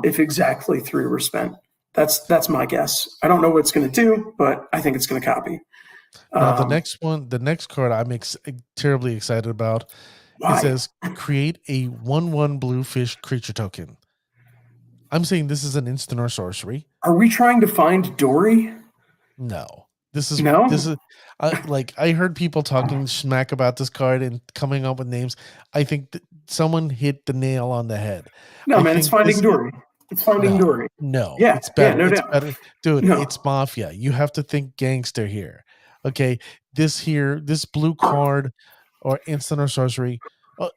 if exactly 3 were spent. That's my guess. I don't know what it's going to do, but I think it's going to copy. Now, the next card I'm terribly excited about. Why? It says create a 1/1 blue fish creature token. I'm saying this is an instant or sorcery. Are we trying to find Dory? No. This is like I heard people talking smack about this card and coming up with names. I think someone hit the nail on the head. No, man, it's Finding Dory. It's Finding Dory. No, yeah, it's better. Yeah, no it's doubt. better, dude. No. It's Mafia. You have to think gangster here. Okay, this blue card or instant or sorcery.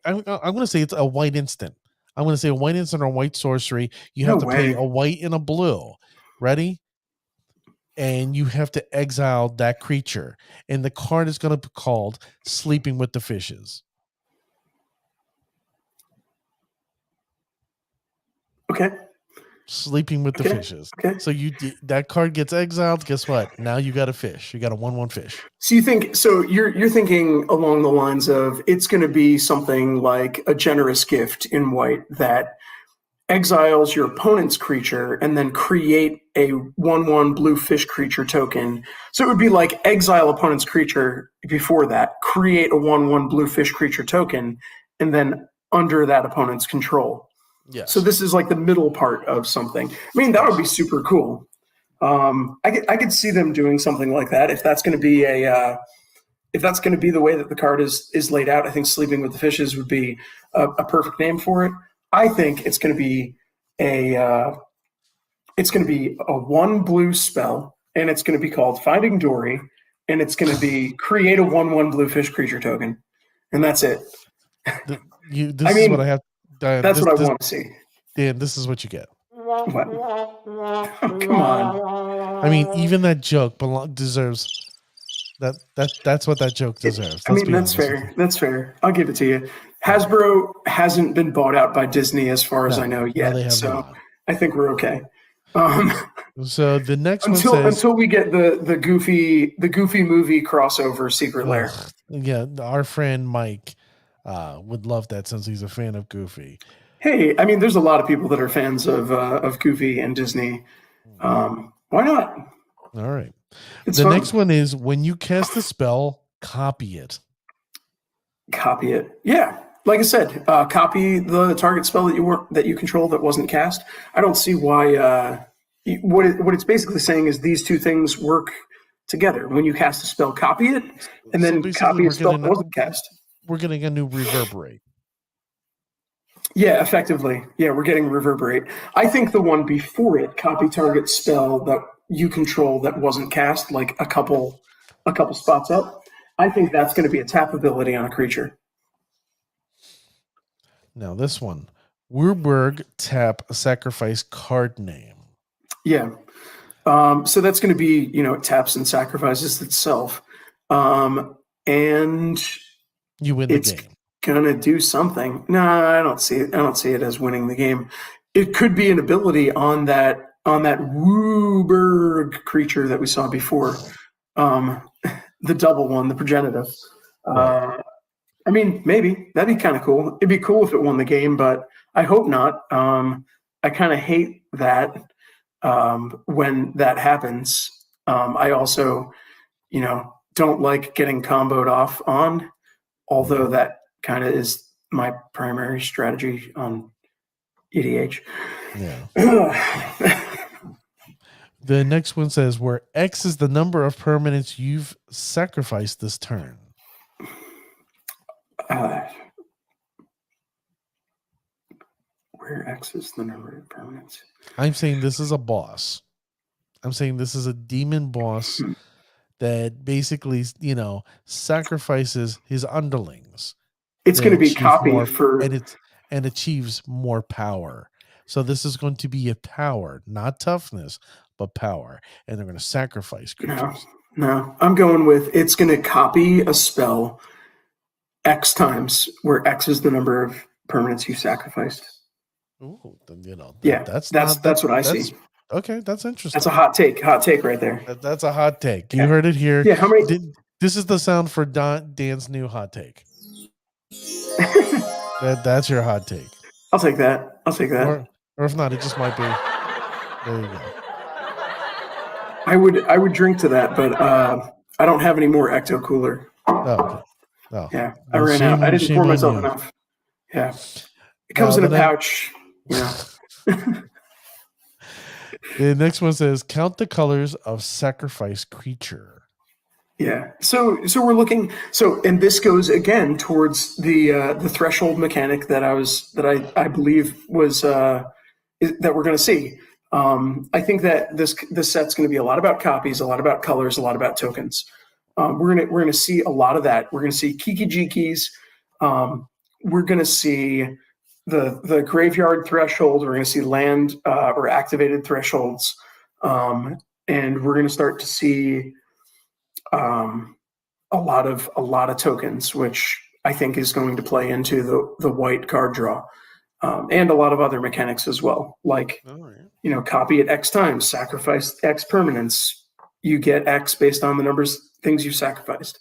I'm going to say it's a white instant. I'm going to say a white instant or white sorcery. You have to pay a white and a blue. Ready? And you have to exile that creature. And the card is going to be called Sleeping with the Fishes. Okay. Sleeping with the Fishes. Okay. So that card gets exiled. Guess what? Now you got a fish. You got a 1/1 fish. So you're thinking along the lines of it's going to be something like a generous gift in white that exiles your opponent's creature and then create a 1/1 blue fish creature token. So it would be like exile opponent's creature before that, create a 1/1 blue fish creature token, and then under that opponent's control. Yes. So this is like the middle part of something. I mean, that would be super cool. I could see them doing something like that if that's going to be if that's going to be the way that the card is laid out. I think Sleeping with the Fishes would be a perfect name for it. I think it's going to be a 1 blue spell, and it's going to be called Finding Dory, and it's going to be create a 1/1 blue fish creature token, and that's it. This is what I have. That's what I want to see. Dan, this is what you get. What? Oh, come on. I mean, even that joke deserves that. That's what that joke deserves. I mean, that's fair. That's fair. I'll give it to you. Hasbro hasn't been bought out by Disney, as far as I know yet. So I think we're okay. So the next one says until we get the goofy movie crossover Secret Lair. Yeah, our friend Mike would love that since he's a fan of Goofy. Hey, I mean, there's a lot of people that are fans of Goofy and Disney. Why not? All right. It's the fun. next one is when you cast a spell, copy it. Copy it. Yeah. Like I said, copy the target spell that you control that wasn't cast. I don't see why. What it's basically saying is these two things work together. When you cast a spell, copy it, and then copy a spell that wasn't cast. We're getting a new Reverberate. Yeah, effectively. Yeah, we're getting Reverberate. I think the one before it, copy target spell that you control that wasn't cast, like a couple spots up. I think that's going to be a tap ability on a creature. Now this one, Wurberg tap sacrifice card name. Yeah. So that's going to be, it taps and sacrifices itself. And you win the game. Gonna do something. No, I don't see it. I don't see it as winning the game. It could be an ability on that Wurberg creature that we saw before. The double one, the progenitive. I mean, maybe that'd be kind of cool. It'd be cool if it won the game, but I hope not. I kind of hate that when that happens. I also, don't like getting comboed off on, although that kind of is my primary strategy on EDH. Yeah. The next one says where X is the number of permanents you've sacrificed this turn. Where X is the number of permanents. I'm saying this is a boss. I'm saying this is a demon boss that basically, sacrifices his underlings. It's going to be achieve copy more, for. and achieves more power. So this is going to be a power, not toughness, but power. And they're going to sacrifice creatures. No. I'm going with it's going to copy a spell X times, where X is the number of permanents you sacrificed. Ooh, That's what I see. Okay, that's interesting. That's a hot take. Hot take right there. That's a hot take. You heard it here. Yeah. How many? This is the sound for Dan's new hot take. That's your hot take. I'll take that. Or if not, it just might be. There you go. I would drink to that, but I don't have any more Ecto Cooler. Oh, okay. Oh. Yeah, I ran out. I didn't pour myself enough. Yeah, it comes in a pouch. Yeah. The next one says, count the colors of sacrifice creature. Yeah. So we're looking. And this goes again towards the threshold mechanic that I believe was that we're going to see. I think that this set's going to be a lot about copies, a lot about colors, a lot about tokens. We're gonna see a lot of that. We're gonna see Kiki Jikis. We're gonna see the graveyard threshold. We're gonna see land or activated thresholds, and we're gonna start to see a lot of tokens, which I think is going to play into the white card draw, and a lot of other mechanics as well, like copy it X times, sacrifice X permanents. You get X based on the things you sacrificed.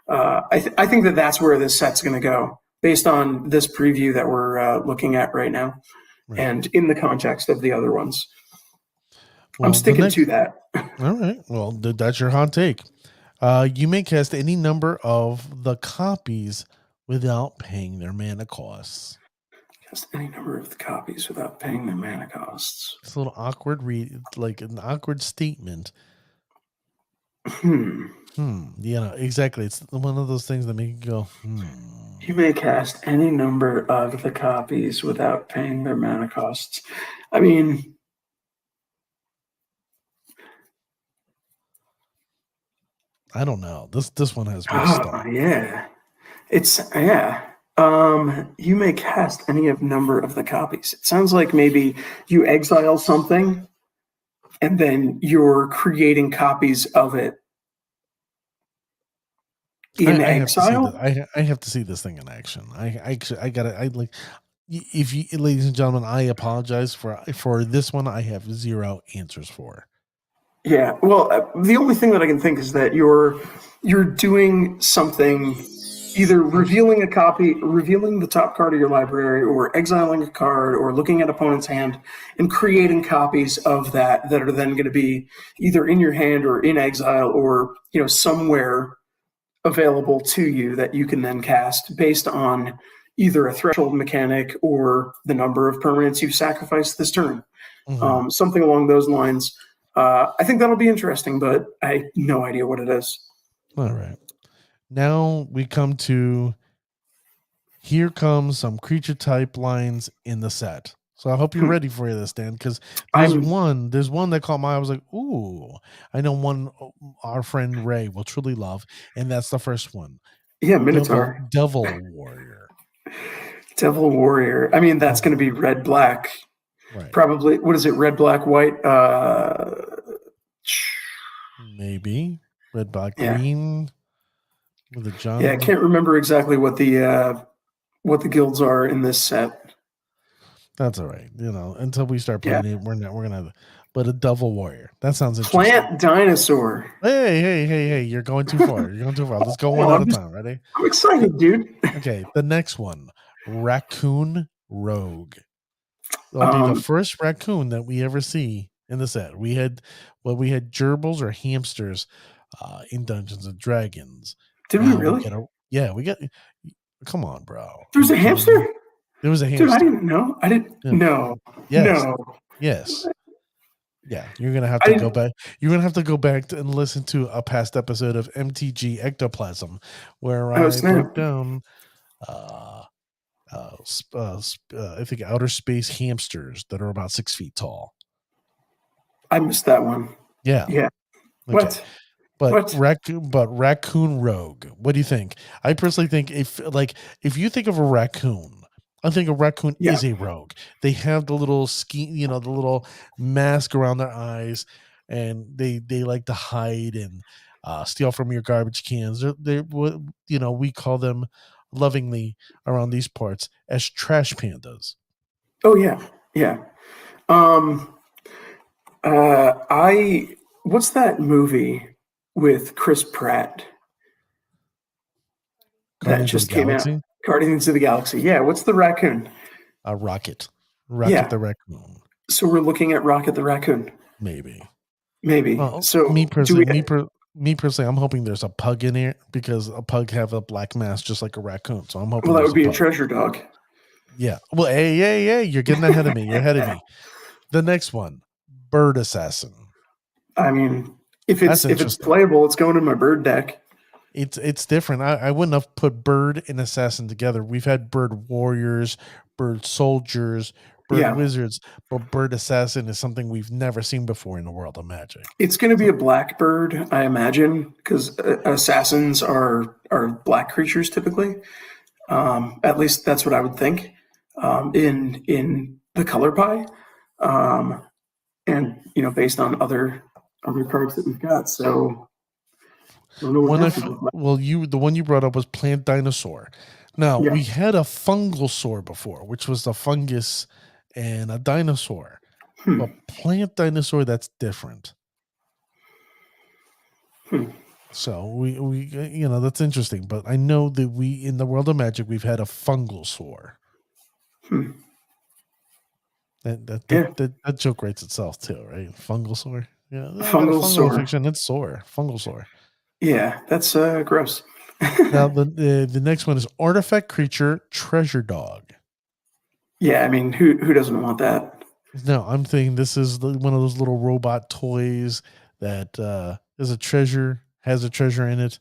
I think that's where this set's going to go, based on this preview that we're looking at right now, and in the context of the other ones. Well, I'm sticking to that. All right. Well, that's your hot take. You may cast any number of the copies without paying their mana costs. Cast any number of the copies without paying their mana costs. It's a little awkward like an awkward statement. Exactly. It's one of those things that make you go, You may cast any number of the copies without paying their mana costs. I mean, I don't know. This one has more stuff. Yeah. You may cast any number of the copies. It sounds like maybe you exile something and then you're creating copies of it in exile. I have to see this thing in action. If you, ladies and gentlemen, I apologize for this one. I have zero answers for. Yeah, well, the only thing that I can think is that you're doing something, either revealing a copy, revealing the top card of your library, or exiling a card, or looking at opponent's hand and creating copies of that are then going to be either in your hand or in exile, or somewhere available to you that you can then cast based on either a threshold mechanic or the number of permanents you've sacrificed this turn. Something along those lines. I think that'll be interesting, but I have no idea what it is. All right. Now we come to, here comes some creature type lines in the set. So I hope you're ready for this, Dan, because there's one that caught my eye. I was like, ooh, I know one our friend Ray will truly love, and that's the first one. Yeah, Minotaur. Devil Warrior. Devil Warrior. I mean, that's going to be red, black. Right. Probably, what is it, red, black, white? Maybe. Red, black, green. With a giant. Yeah, I can't remember exactly what the guilds are in this set. That's all right. Until we start playing it, we're gonna have. But a Devil Warrior. That sounds interesting. Plant dinosaur. Hey! You're going too far. Let's go one at a time. Ready? I'm excited, dude. Okay. The next one, Raccoon Rogue. It'll be the first raccoon that we ever see in the set. We had gerbils or hamsters in Dungeons and Dragons. Did we really? We got. Come on, bro. There's a hamster? There was a hamster. Dude, I didn't know. I didn't. Yeah. No. Yes. No. Yes. Yeah, you're gonna have to go back. You're gonna have to go back and listen to a past episode of MTG Ectoplasm, where I broke down I think outer space hamsters that are about 6 feet tall. I missed that one. Yeah. Yeah. Okay. What? Raccoon Rogue. What do you think? I personally think if you think of a raccoon, I think a raccoon Yeah. is a rogue. They have the little ski, the little mask around their eyes, and they like to hide and steal from your garbage cans. They're what we call them lovingly around these parts as trash pandas. Oh yeah. Yeah. What's that movie with Chris Pratt that Guardians of just the came out? Galaxy, Guardians of the Galaxy. Yeah. What's the raccoon? Rocket Yeah. the raccoon, So we're looking at Rocket the Raccoon. maybe. Maybe. Well, So me do we? personally, me personally, I'm hoping there's a pug in here because a pug have a black mask just like a raccoon. So I'm hoping Well, that there's would be a pug. treasure dog. Yeah. Well, hey, you're getting ahead of me. You're ahead of me. The next one, bird assassin. I mean, if That's it's interesting. playable, it's going in my bird deck. It's different. I wouldn't have put bird and assassin together. We've had bird warriors, bird soldiers, bird Yeah. wizards, but bird assassin is something we've never seen before in the world of Magic. It's going to be a black bird, I imagine, because assassins are black creatures typically. At least that's what I would think. In the color pie, and based on other cards that we've got. So I don't know what that's about. The one you brought up was plant dinosaur. Now Yeah. we had a fungal saur before, which was a fungus and a dinosaur. But plant dinosaur, that's different. So we that's interesting. But I know that in the world of Magic, we've had a fungal saur. That joke writes itself too, right? Fungal sore. Yeah, Fungal sore. Fiction. It's sore. Fungal sore. Yeah, that's gross. Now the next one is artifact creature treasure dog. Yeah, I mean, who doesn't want that? No, I'm thinking this is one of those little robot toys that is a treasure, has a treasure in it.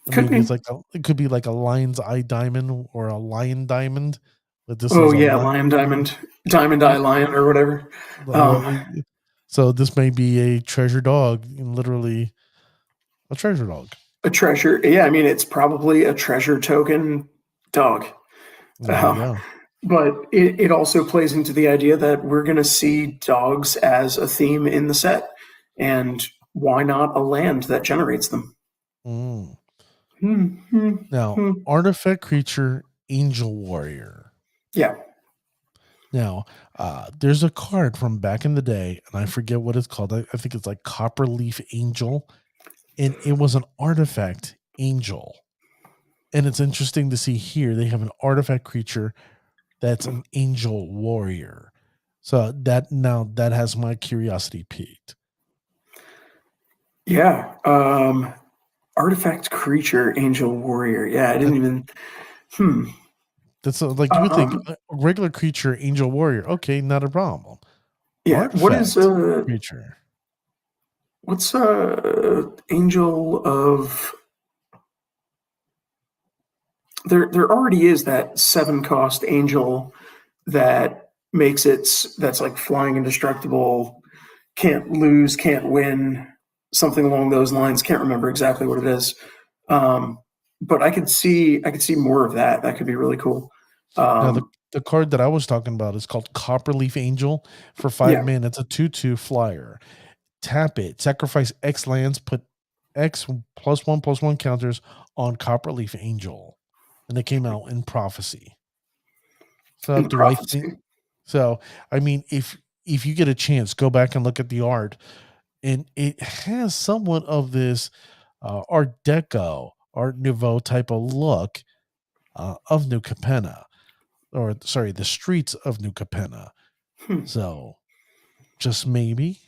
Maybe it's it could be like a lion's eye diamond or a lion diamond. But this is lion diamond eye lion or whatever. So this may be a treasure dog, literally a treasure dog. A treasure, yeah. I mean, it's probably a treasure token dog. There you go. But it also plays into the idea that we're going to see dogs as a theme in the set, and why not a land that generates them? Now, artifact creature angel warrior. Yeah. Now, there's a card from back in the day, and I forget what it's called. I think it's like Copperleaf Angel, and it was an artifact angel. And it's interesting to see here they have an artifact creature that's an angel warrior. So that has my curiosity piqued. Yeah. Artifact creature angel warrior. Yeah, I didn't even. That's like you would think a regular creature angel warrior. Okay, not a problem. Yeah. Artifact what is creature? What's angel of? There already is that 7-cost angel that makes that's like flying indestructible, can't lose, can't win, something along those lines. Can't remember exactly what it is, but I could see more of that. That could be really cool. Now the card that I was talking about is called Copperleaf Angel. For 5 mana, it's a 2/2 flyer. Tap it, sacrifice X lands, put X +1/+1 counters on Copperleaf Angel, and it came out in Prophecy. So I think? So I mean, if you get a chance, go back and look at the art, and it has somewhat of this Art Deco, Art Nouveau type of look of New Capenna, or sorry, the streets of New Capenna. So, just maybe.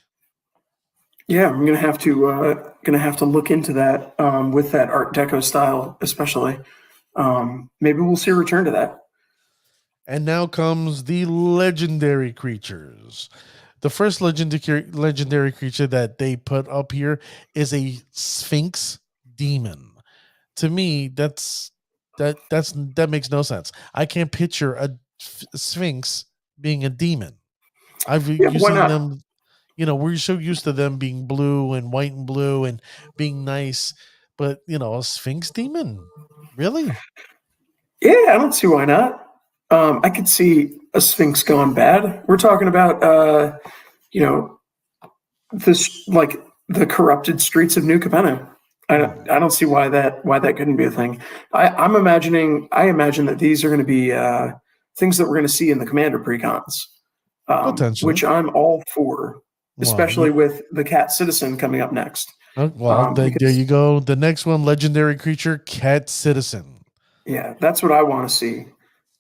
Yeah, I'm gonna have to look into that with that Art Deco style, especially. Maybe we'll see a return to that. And now comes the legendary creatures. The first legendary creature that they put up here is a Sphinx Demon. To me, that's That makes no sense. I can't picture a Sphinx being a demon. Yeah, You why seen not? them. We're so used to them being blue and white and blue and being nice, but a Sphinx demon, really? Yeah, I don't see why not. I could see a Sphinx going bad. We're talking about, you know, this like the corrupted streets of New Capenna. I don't see why that couldn't be a thing. I imagine that these are going to be things that we're going to see in the commander precons, Potentially. which I'm all for, Well, especially with the cat citizen coming up next. there Because you go. The next one, legendary creature, cat citizen. yeah, that's what I want to see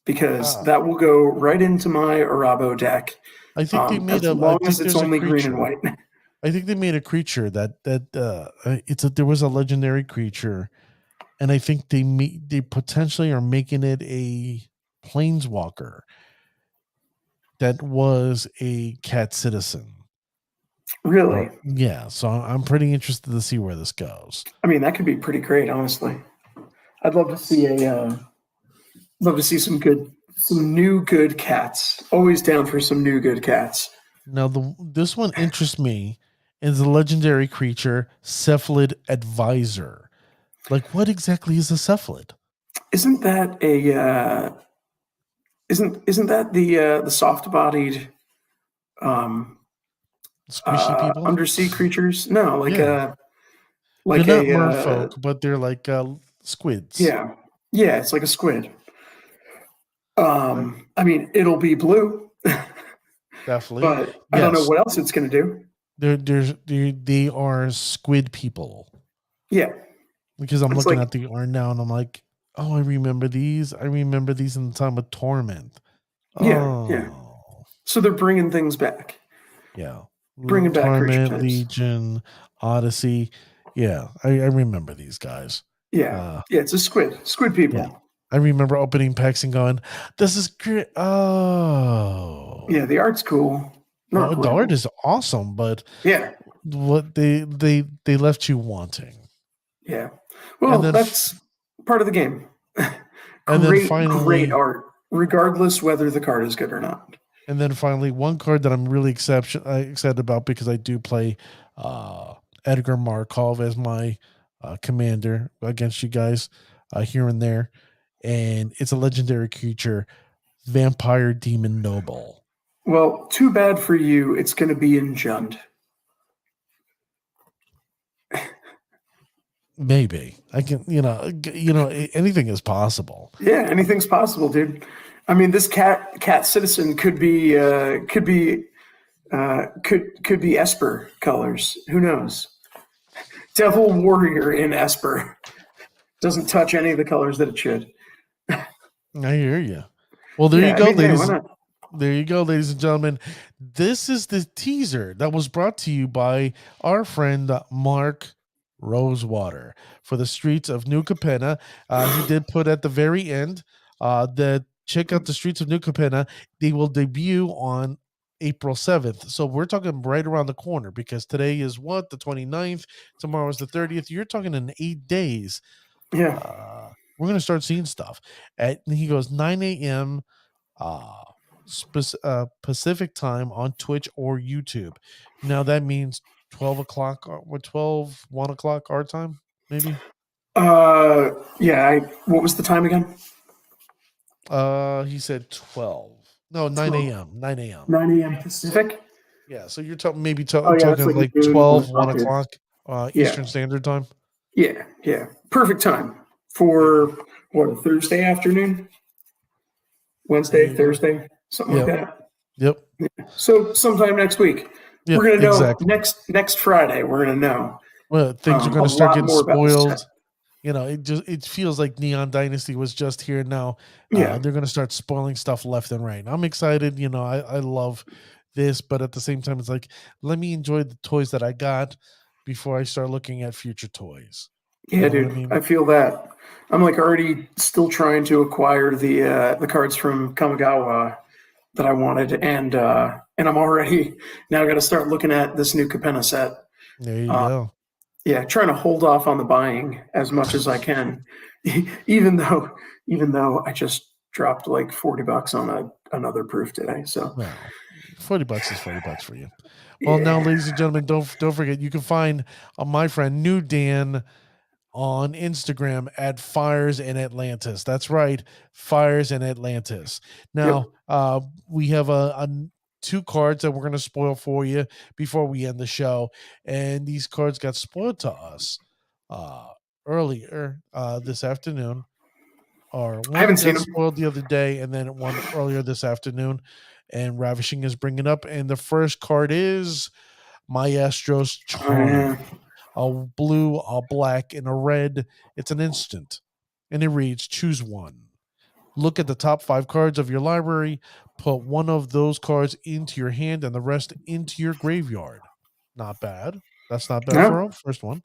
because Ah, that will go right into my Arabo deck. I think they made As a. I long as think it's there's a only green and creature. white. I think they made a creature there was a legendary creature, and I think they potentially are making it a planeswalker that was a cat citizen. Really? Yeah, so I'm pretty interested to see where this goes. I mean, that could be pretty great, honestly. I'd love to see some new good cats. Always down for some new good cats. Now this one interests me is the legendary creature Cephalid Advisor. Like, what exactly is a cephalid? Isn't that a isn't that the soft bodied Squishy people? undersea creatures? No, Yeah, they're like not a merfolk, but they're like squids. yeah, it's like a squid. I mean, it'll be blue, Definitely. but I don't know Yes, what else it's going to do. they are squid people. Yeah, Because I'm it's looking like at the art now and I'm like, oh, I remember these. I remember these in the time of Torment. yeah. Oh, So they're bringing things back, yeah. bringing back creature Torment, types. Legion, Odyssey. Yeah, I remember these guys. Yeah, Uh, yeah. It's a squid yeah. people. I remember opening packs and going, this is great. Yeah, Oh. the art's cool. Not The art horrible. is awesome, but Yeah, what they left you wanting. yeah. And Well, then that's part of the game. and then Great finally art, regardless whether the card is good or not. one card that I'm really excited about because I do play Edgar Markov as my commander against you guys here and there. And it's a legendary creature, Vampire Demon Noble. Well, too bad for you. It's going to be in Jund. Maybe I can, anything is possible. Yeah, anything's possible, dude. I mean, this cat citizen could be could be Esper colors. Who knows? Devil Warrior in Esper doesn't touch any of the colors that it should. I hear you. Well, there Yeah, you I go, mean, yeah, ladies. why not? There you go, ladies and gentlemen. This is the teaser that was brought to you by our friend Mark Rosewater for the streets of New Capenna. He did put at the very end that check out the streets of New Capenna. They will debut on April 7th. So we're talking right around the corner because today is what? The 29th. Tomorrow is the 30th. You're talking in 8 days. Yeah. We're going to start seeing stuff. And he goes 9 a.m. Pacific time on Twitch or YouTube. Now that means 12 o'clock or 1 o'clock our time, maybe. Yeah. What was the time again? He said 12. No, 9 a.m. 9 a.m. 9 a.m. Pacific. Yeah, so you're talking That's talking like like noon, 12, 1 1 o'clock. o'clock Yeah. Eastern Standard Time. Yeah. Perfect time for what, a Thursday afternoon? Wednesday, Thursday, something like that. Yep. So sometime next week. Yep, We're gonna know exactly. next Friday, we're gonna know. Well, things are going a to start lot getting more about this spoiled. set. It feels like Neon Dynasty was just here now. Yeah. They're going to start spoiling stuff left and right. I'm excited. I love this, but at the same time, it's like, let me enjoy the toys that I got before I start looking at future toys. Yeah, You know dude, what I mean? I feel that. I'm like already still trying to acquire the cards from Kamigawa that I wanted, and I'm already now got to start looking at this new Capenna set. There you go. trying to hold off on the buying as much as I can, even though I just dropped like $40 on another proof today. So Well, $40 is $40 for you. Well, now, ladies and gentlemen, don't forget, you can find my friend New Dan on Instagram at Fires in Atlantis. That's right, Fires in Atlantis. Now, we have a 2 cards that we're going to spoil for you before we end the show, and these cards got spoiled to us earlier this afternoon. Or I haven't seen got them. spoiled the other day, and then one earlier this afternoon. And Ravishing is bringing up, and the first card is Maestro's Charm. A blue, a black, and a red. It's an instant. And it reads, choose one. Look at the top 5 cards of your library. Put one of those cards into your hand and the rest into your graveyard. Not bad. That's not bad for our first one.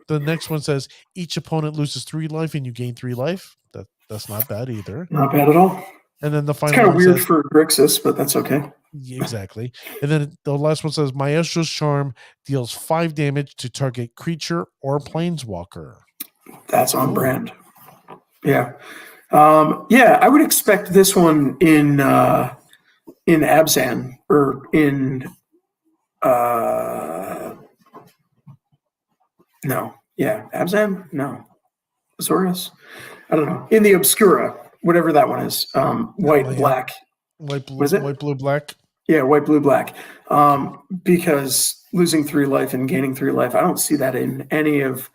The next one says, each opponent loses 3 life and you gain 3 life. That's not bad either. Not bad at all. And then the final it's kind of one weird says, for Grixis, but that's okay. Exactly. And then the last one says, Maestro's Charm deals 5 damage to target creature or planeswalker. That's on brand. Yeah. I would expect this one in Abzan or in Abzan? No. Azorius? I don't know. In the Obscura, whatever that one is. White, black. White, blue, What is it? white, blue, black. Yeah, white, blue, black. Because losing 3 life and gaining 3 life, I don't see that in any of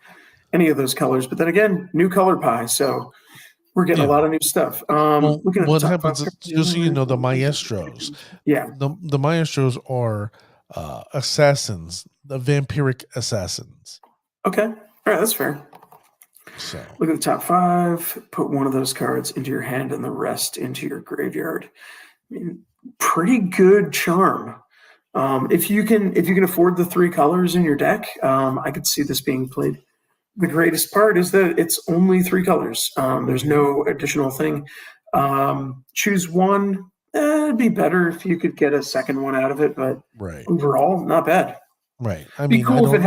those colors. But then again, new color pie, so we're getting a lot of new stuff. What happens is, just so you know, the Maestros. Yeah. The Maestros are assassins, the vampiric assassins. Okay. All right, that's fair. So look at the top 5, put one of those cards into your hand and the rest into your graveyard. I mean, pretty good charm. If you can afford the 3 colors in your deck, I could see this being played. The greatest part is that it's only 3 colors. There's no additional thing. Choose one. It'd be better if you could get a second one out of it, but overall, not bad. Right. Be cool if it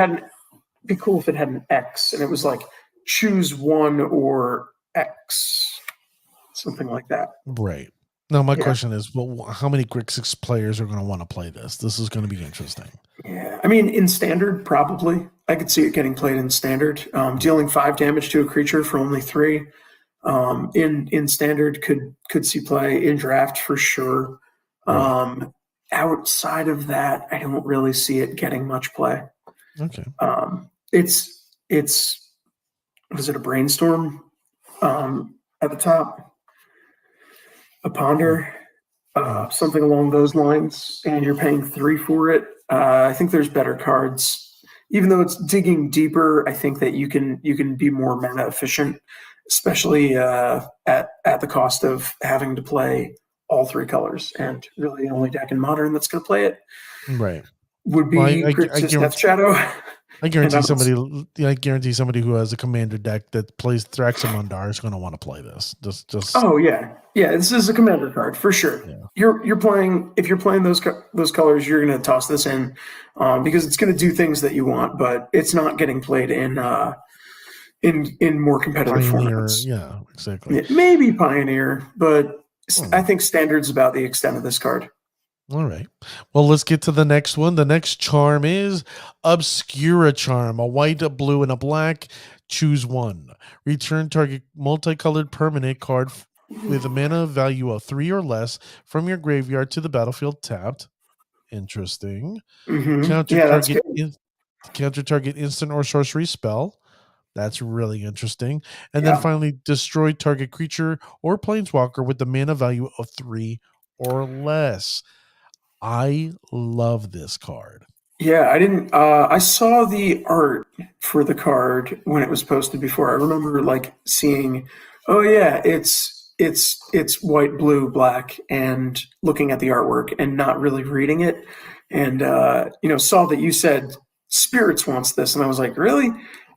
had an X and it was like choose one or X, something like that. Right. Now, my question is, well, how many Grixis players are going to want to play this? This is going to be interesting. Yeah. I mean, in Standard, probably. I could see it getting played in Standard. Dealing 5 damage to a creature for only 3. In Standard could see play. In Draft, for sure. Outside of that, I don't really see it getting much play. Okay. It's was it a Brainstorm at the top? A Ponder, something along those lines, and you're paying 3 for it. I think there's better cards. Even though it's digging deeper, I think that you can be more mana efficient, especially at the cost of having to play all 3 colors. And really, the only deck in Modern that's going to play it would be Grixis Death Shadow. I guarantee somebody who has a commander deck that plays Thraxamundar is going to want to play this. Just. Oh yeah. This is a commander card for sure. Yeah. You're playing if you're playing those colors, you're going to toss this in because it's going to do things that you want, but it's not getting played in more competitive formats. Yeah, exactly. Yeah, maybe Pioneer, but I think Standard's about the extent of this card. All right. Well, let's get to the next one. The next charm is Obscura Charm. A white, a blue, and a black. Choose one. Return target multicolored permanent card with a mana value of 3 or less from your graveyard to the battlefield tapped. Interesting. Mm-hmm. Counter target instant or sorcery spell. That's really interesting. And then finally, destroy target creature or planeswalker with the mana value of 3 or less. I love this card. Yeah, I didn't. I saw the art for the card when it was posted before. I remember seeing, oh yeah, it's white, blue, black, and looking at the artwork and not really reading it. And saw that you said Spirits wants this, and I was like, really?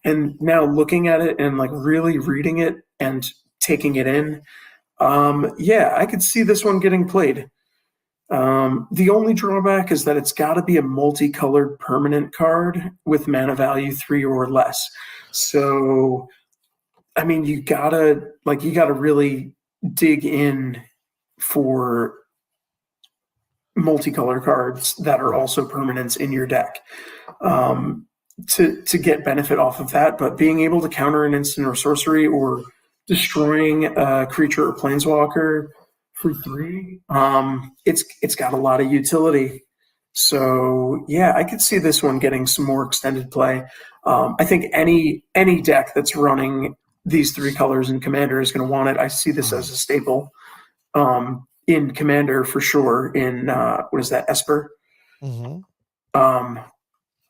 And now looking at it and really reading it and taking it in, I could see this one getting played. The only drawback is that it's got to be a multicolored permanent card with mana value 3 or less. So, I mean, you gotta really dig in for multicolor cards that are also permanents in your deck to get benefit off of that. But being able to counter an instant or sorcery or destroying a creature or planeswalker for 3, it's got a lot of utility. So yeah, I could see this one getting some more extended play. I think any deck that's running these 3 colors in Commander is going to want it. I see this as a staple in Commander for sure. In what is that, Esper? Mm-hmm.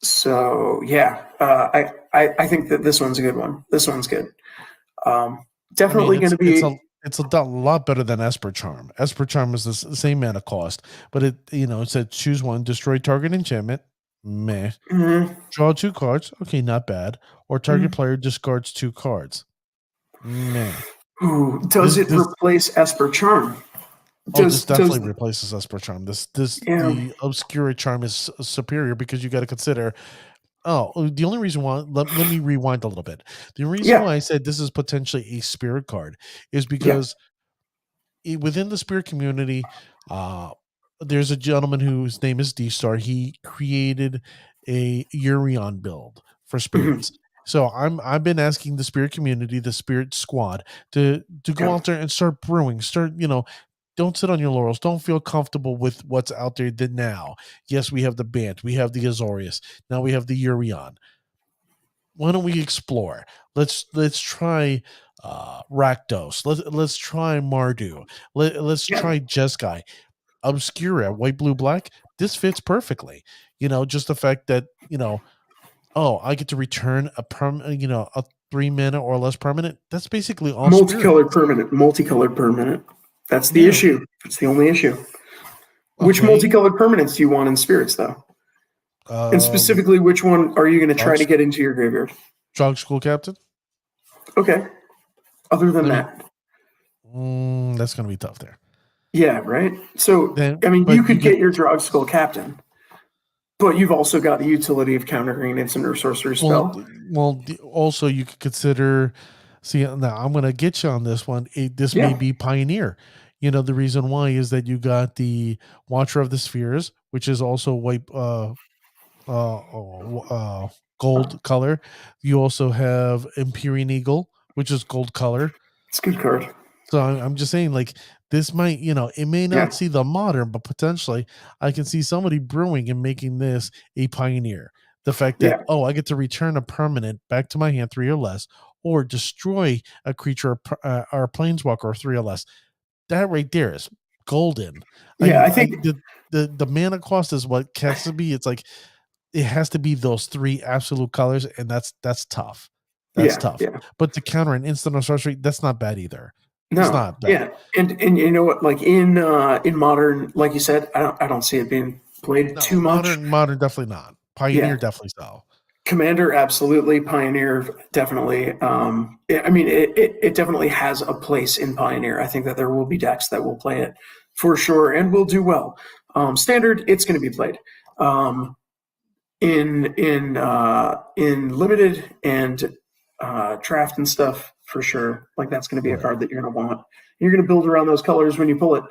So yeah, I think that this one's a good one. This one's good. Definitely going to be. It's a lot better than Esper Charm. Esper Charm is the same mana cost, but it said choose one, destroy target enchantment. Meh. Mm-hmm. Draw 2 cards. Okay, not bad. Or target player discards 2 cards. Meh. Ooh, does it replace Esper Charm? This definitely replaces Esper Charm. The Obscura Charm is superior because you got to consider. The only reason why let me rewind a little bit. The reason why I said this is potentially a spirit card is because within the spirit community, there's a gentleman whose name is D-Star. He created a Urion build for spirits. So I've been asking the spirit community, the spirit squad, to go out there and start brewing. Don't sit on your laurels. Don't feel comfortable with what's out there now. Yes, we have the Bant, we have the Azorius, now we have the Urion. Why don't we explore? Let's try Rakdos. Let's try Mardu. Let's try Jeskai. Obscura, white, blue, black. This fits perfectly. Just the fact that I get to return a a 3 mana or less permanent. That's basically all. Multicolored permanent. That's the issue. It's the only issue. Which multicolored permanents do you want in spirits, though? And specifically, which one are you going to try to get into your graveyard? Drog School Captain. Okay. Other than that, that's going to be tough there. Yeah, right. So you could get your Drog Skull Captain, but you've also got the utility of countering an instant or sorcery spell. Also you could consider. See, now I'm going to get you on this one. This may be Pioneer. The reason why is that you got the Watcher of the Spheres, which is also white, gold color. You also have Empyrean Eagle, which is gold color. It's a good card. So I'm just saying, like, this might, it may not see the modern, but potentially I can see somebody brewing and making this a Pioneer. The fact that, I get to return a permanent back to my hand 3 or less, or destroy a creature or a planeswalker or 3 or less. That right there is golden. I think the mana cost is what has to be. It's like it has to be those 3 absolute colors, and that's tough. That's tough. Yeah. But to counter an instant or sorcery, that's not bad either. No, it's not bad. Yeah, and you know what? Like in modern, like you said, I don't see it being played too much. Modern, definitely not. Pioneer, definitely so. Commander, absolutely. Pioneer, definitely. It definitely has a place in Pioneer. I think that there will be decks that will play it for sure and will do well. Standard, it's going to be played. In limited and draft and stuff for sure. Like that's going to be a card that you're going to want. You're going to build around those colors when you pull it,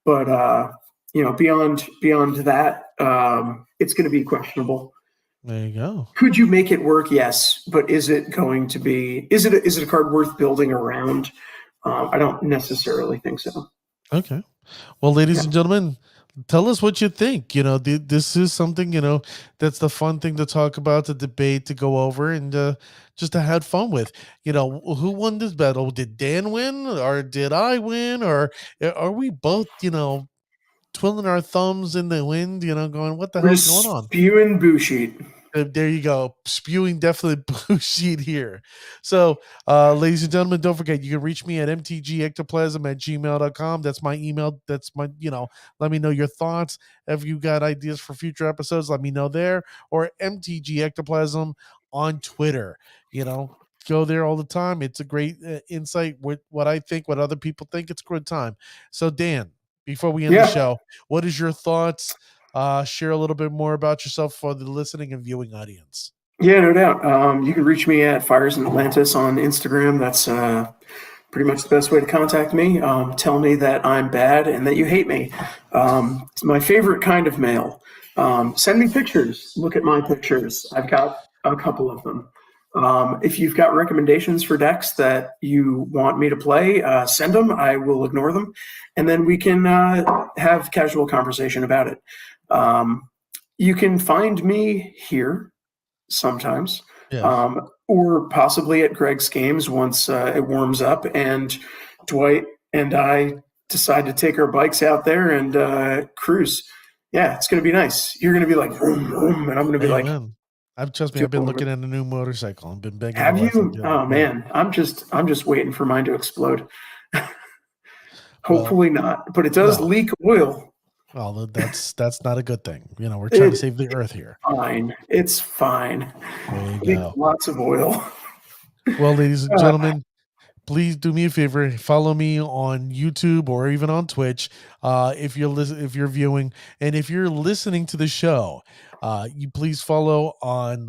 but beyond that, it's going to be questionable. There you go. Could you make it work? Yes, but is it going to be? Is it a card worth building around? I don't necessarily think so. Okay. Well, ladies and gentlemen, tell us what you think. This is something, that's the fun thing to talk about, to debate, to go over, and just to have fun with. Who won this battle? Did Dan win, or did I win, or are we both, twiddling our thumbs in the wind, going, what the hell's going on? Spewing bullshit. There you go. Spewing definitely bullshit here. So, ladies and gentlemen, don't forget, you can reach me at mtgectoplasm@gmail.com. That's my email. That's my, let me know your thoughts. If you got ideas for future episodes, let me know there. Or mtgectoplasm on Twitter. Go there all the time. It's a great insight with what I think, what other people think. It's a good time. So, Dan, before we end Yeah. the show, what is your thoughts? Share a little bit more about yourself for the listening and viewing audience. Yeah, no doubt. You can reach me at Fires in Atlantis on Instagram. That's pretty much the best way to contact me. Tell me that I'm bad and that you hate me. It's my favorite kind of mail. Send me pictures. Look at my pictures. I've got a couple of them. If you've got recommendations for decks that you want me to play, send them. I will ignore them. And then we can have casual conversation about it. You can find me here sometimes, or possibly at Greg's games once it warms up and Dwight and I decide to take our bikes out there and cruise. Yeah, it's going to be nice. You're going to be like, vroom, vroom, and I'm going to be like, Trust me, I've been looking at a new motorcycle. I've been begging. have you? Oh man, I'm just waiting for mine to explode. Hopefully not, but it does leak oil. Well, that's not a good thing. We're trying to save the earth here. Fine, it's fine. There you go. Lots of oil. Well, ladies and gentlemen, please do me a favor. Follow me on YouTube or even on Twitch if you're viewing, and if you're listening to the show, you please follow on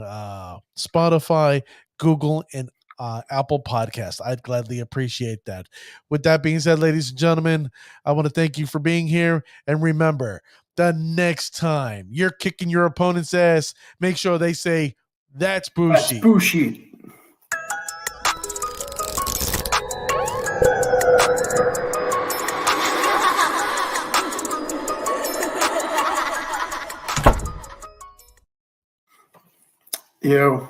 Spotify, Google, and Apple Podcast. I'd gladly appreciate that. With that being said, ladies and gentlemen, I want to thank you for being here. And remember, the next time you're kicking your opponent's ass, make sure they say, "That's Bushi." That's Bushi. Yo.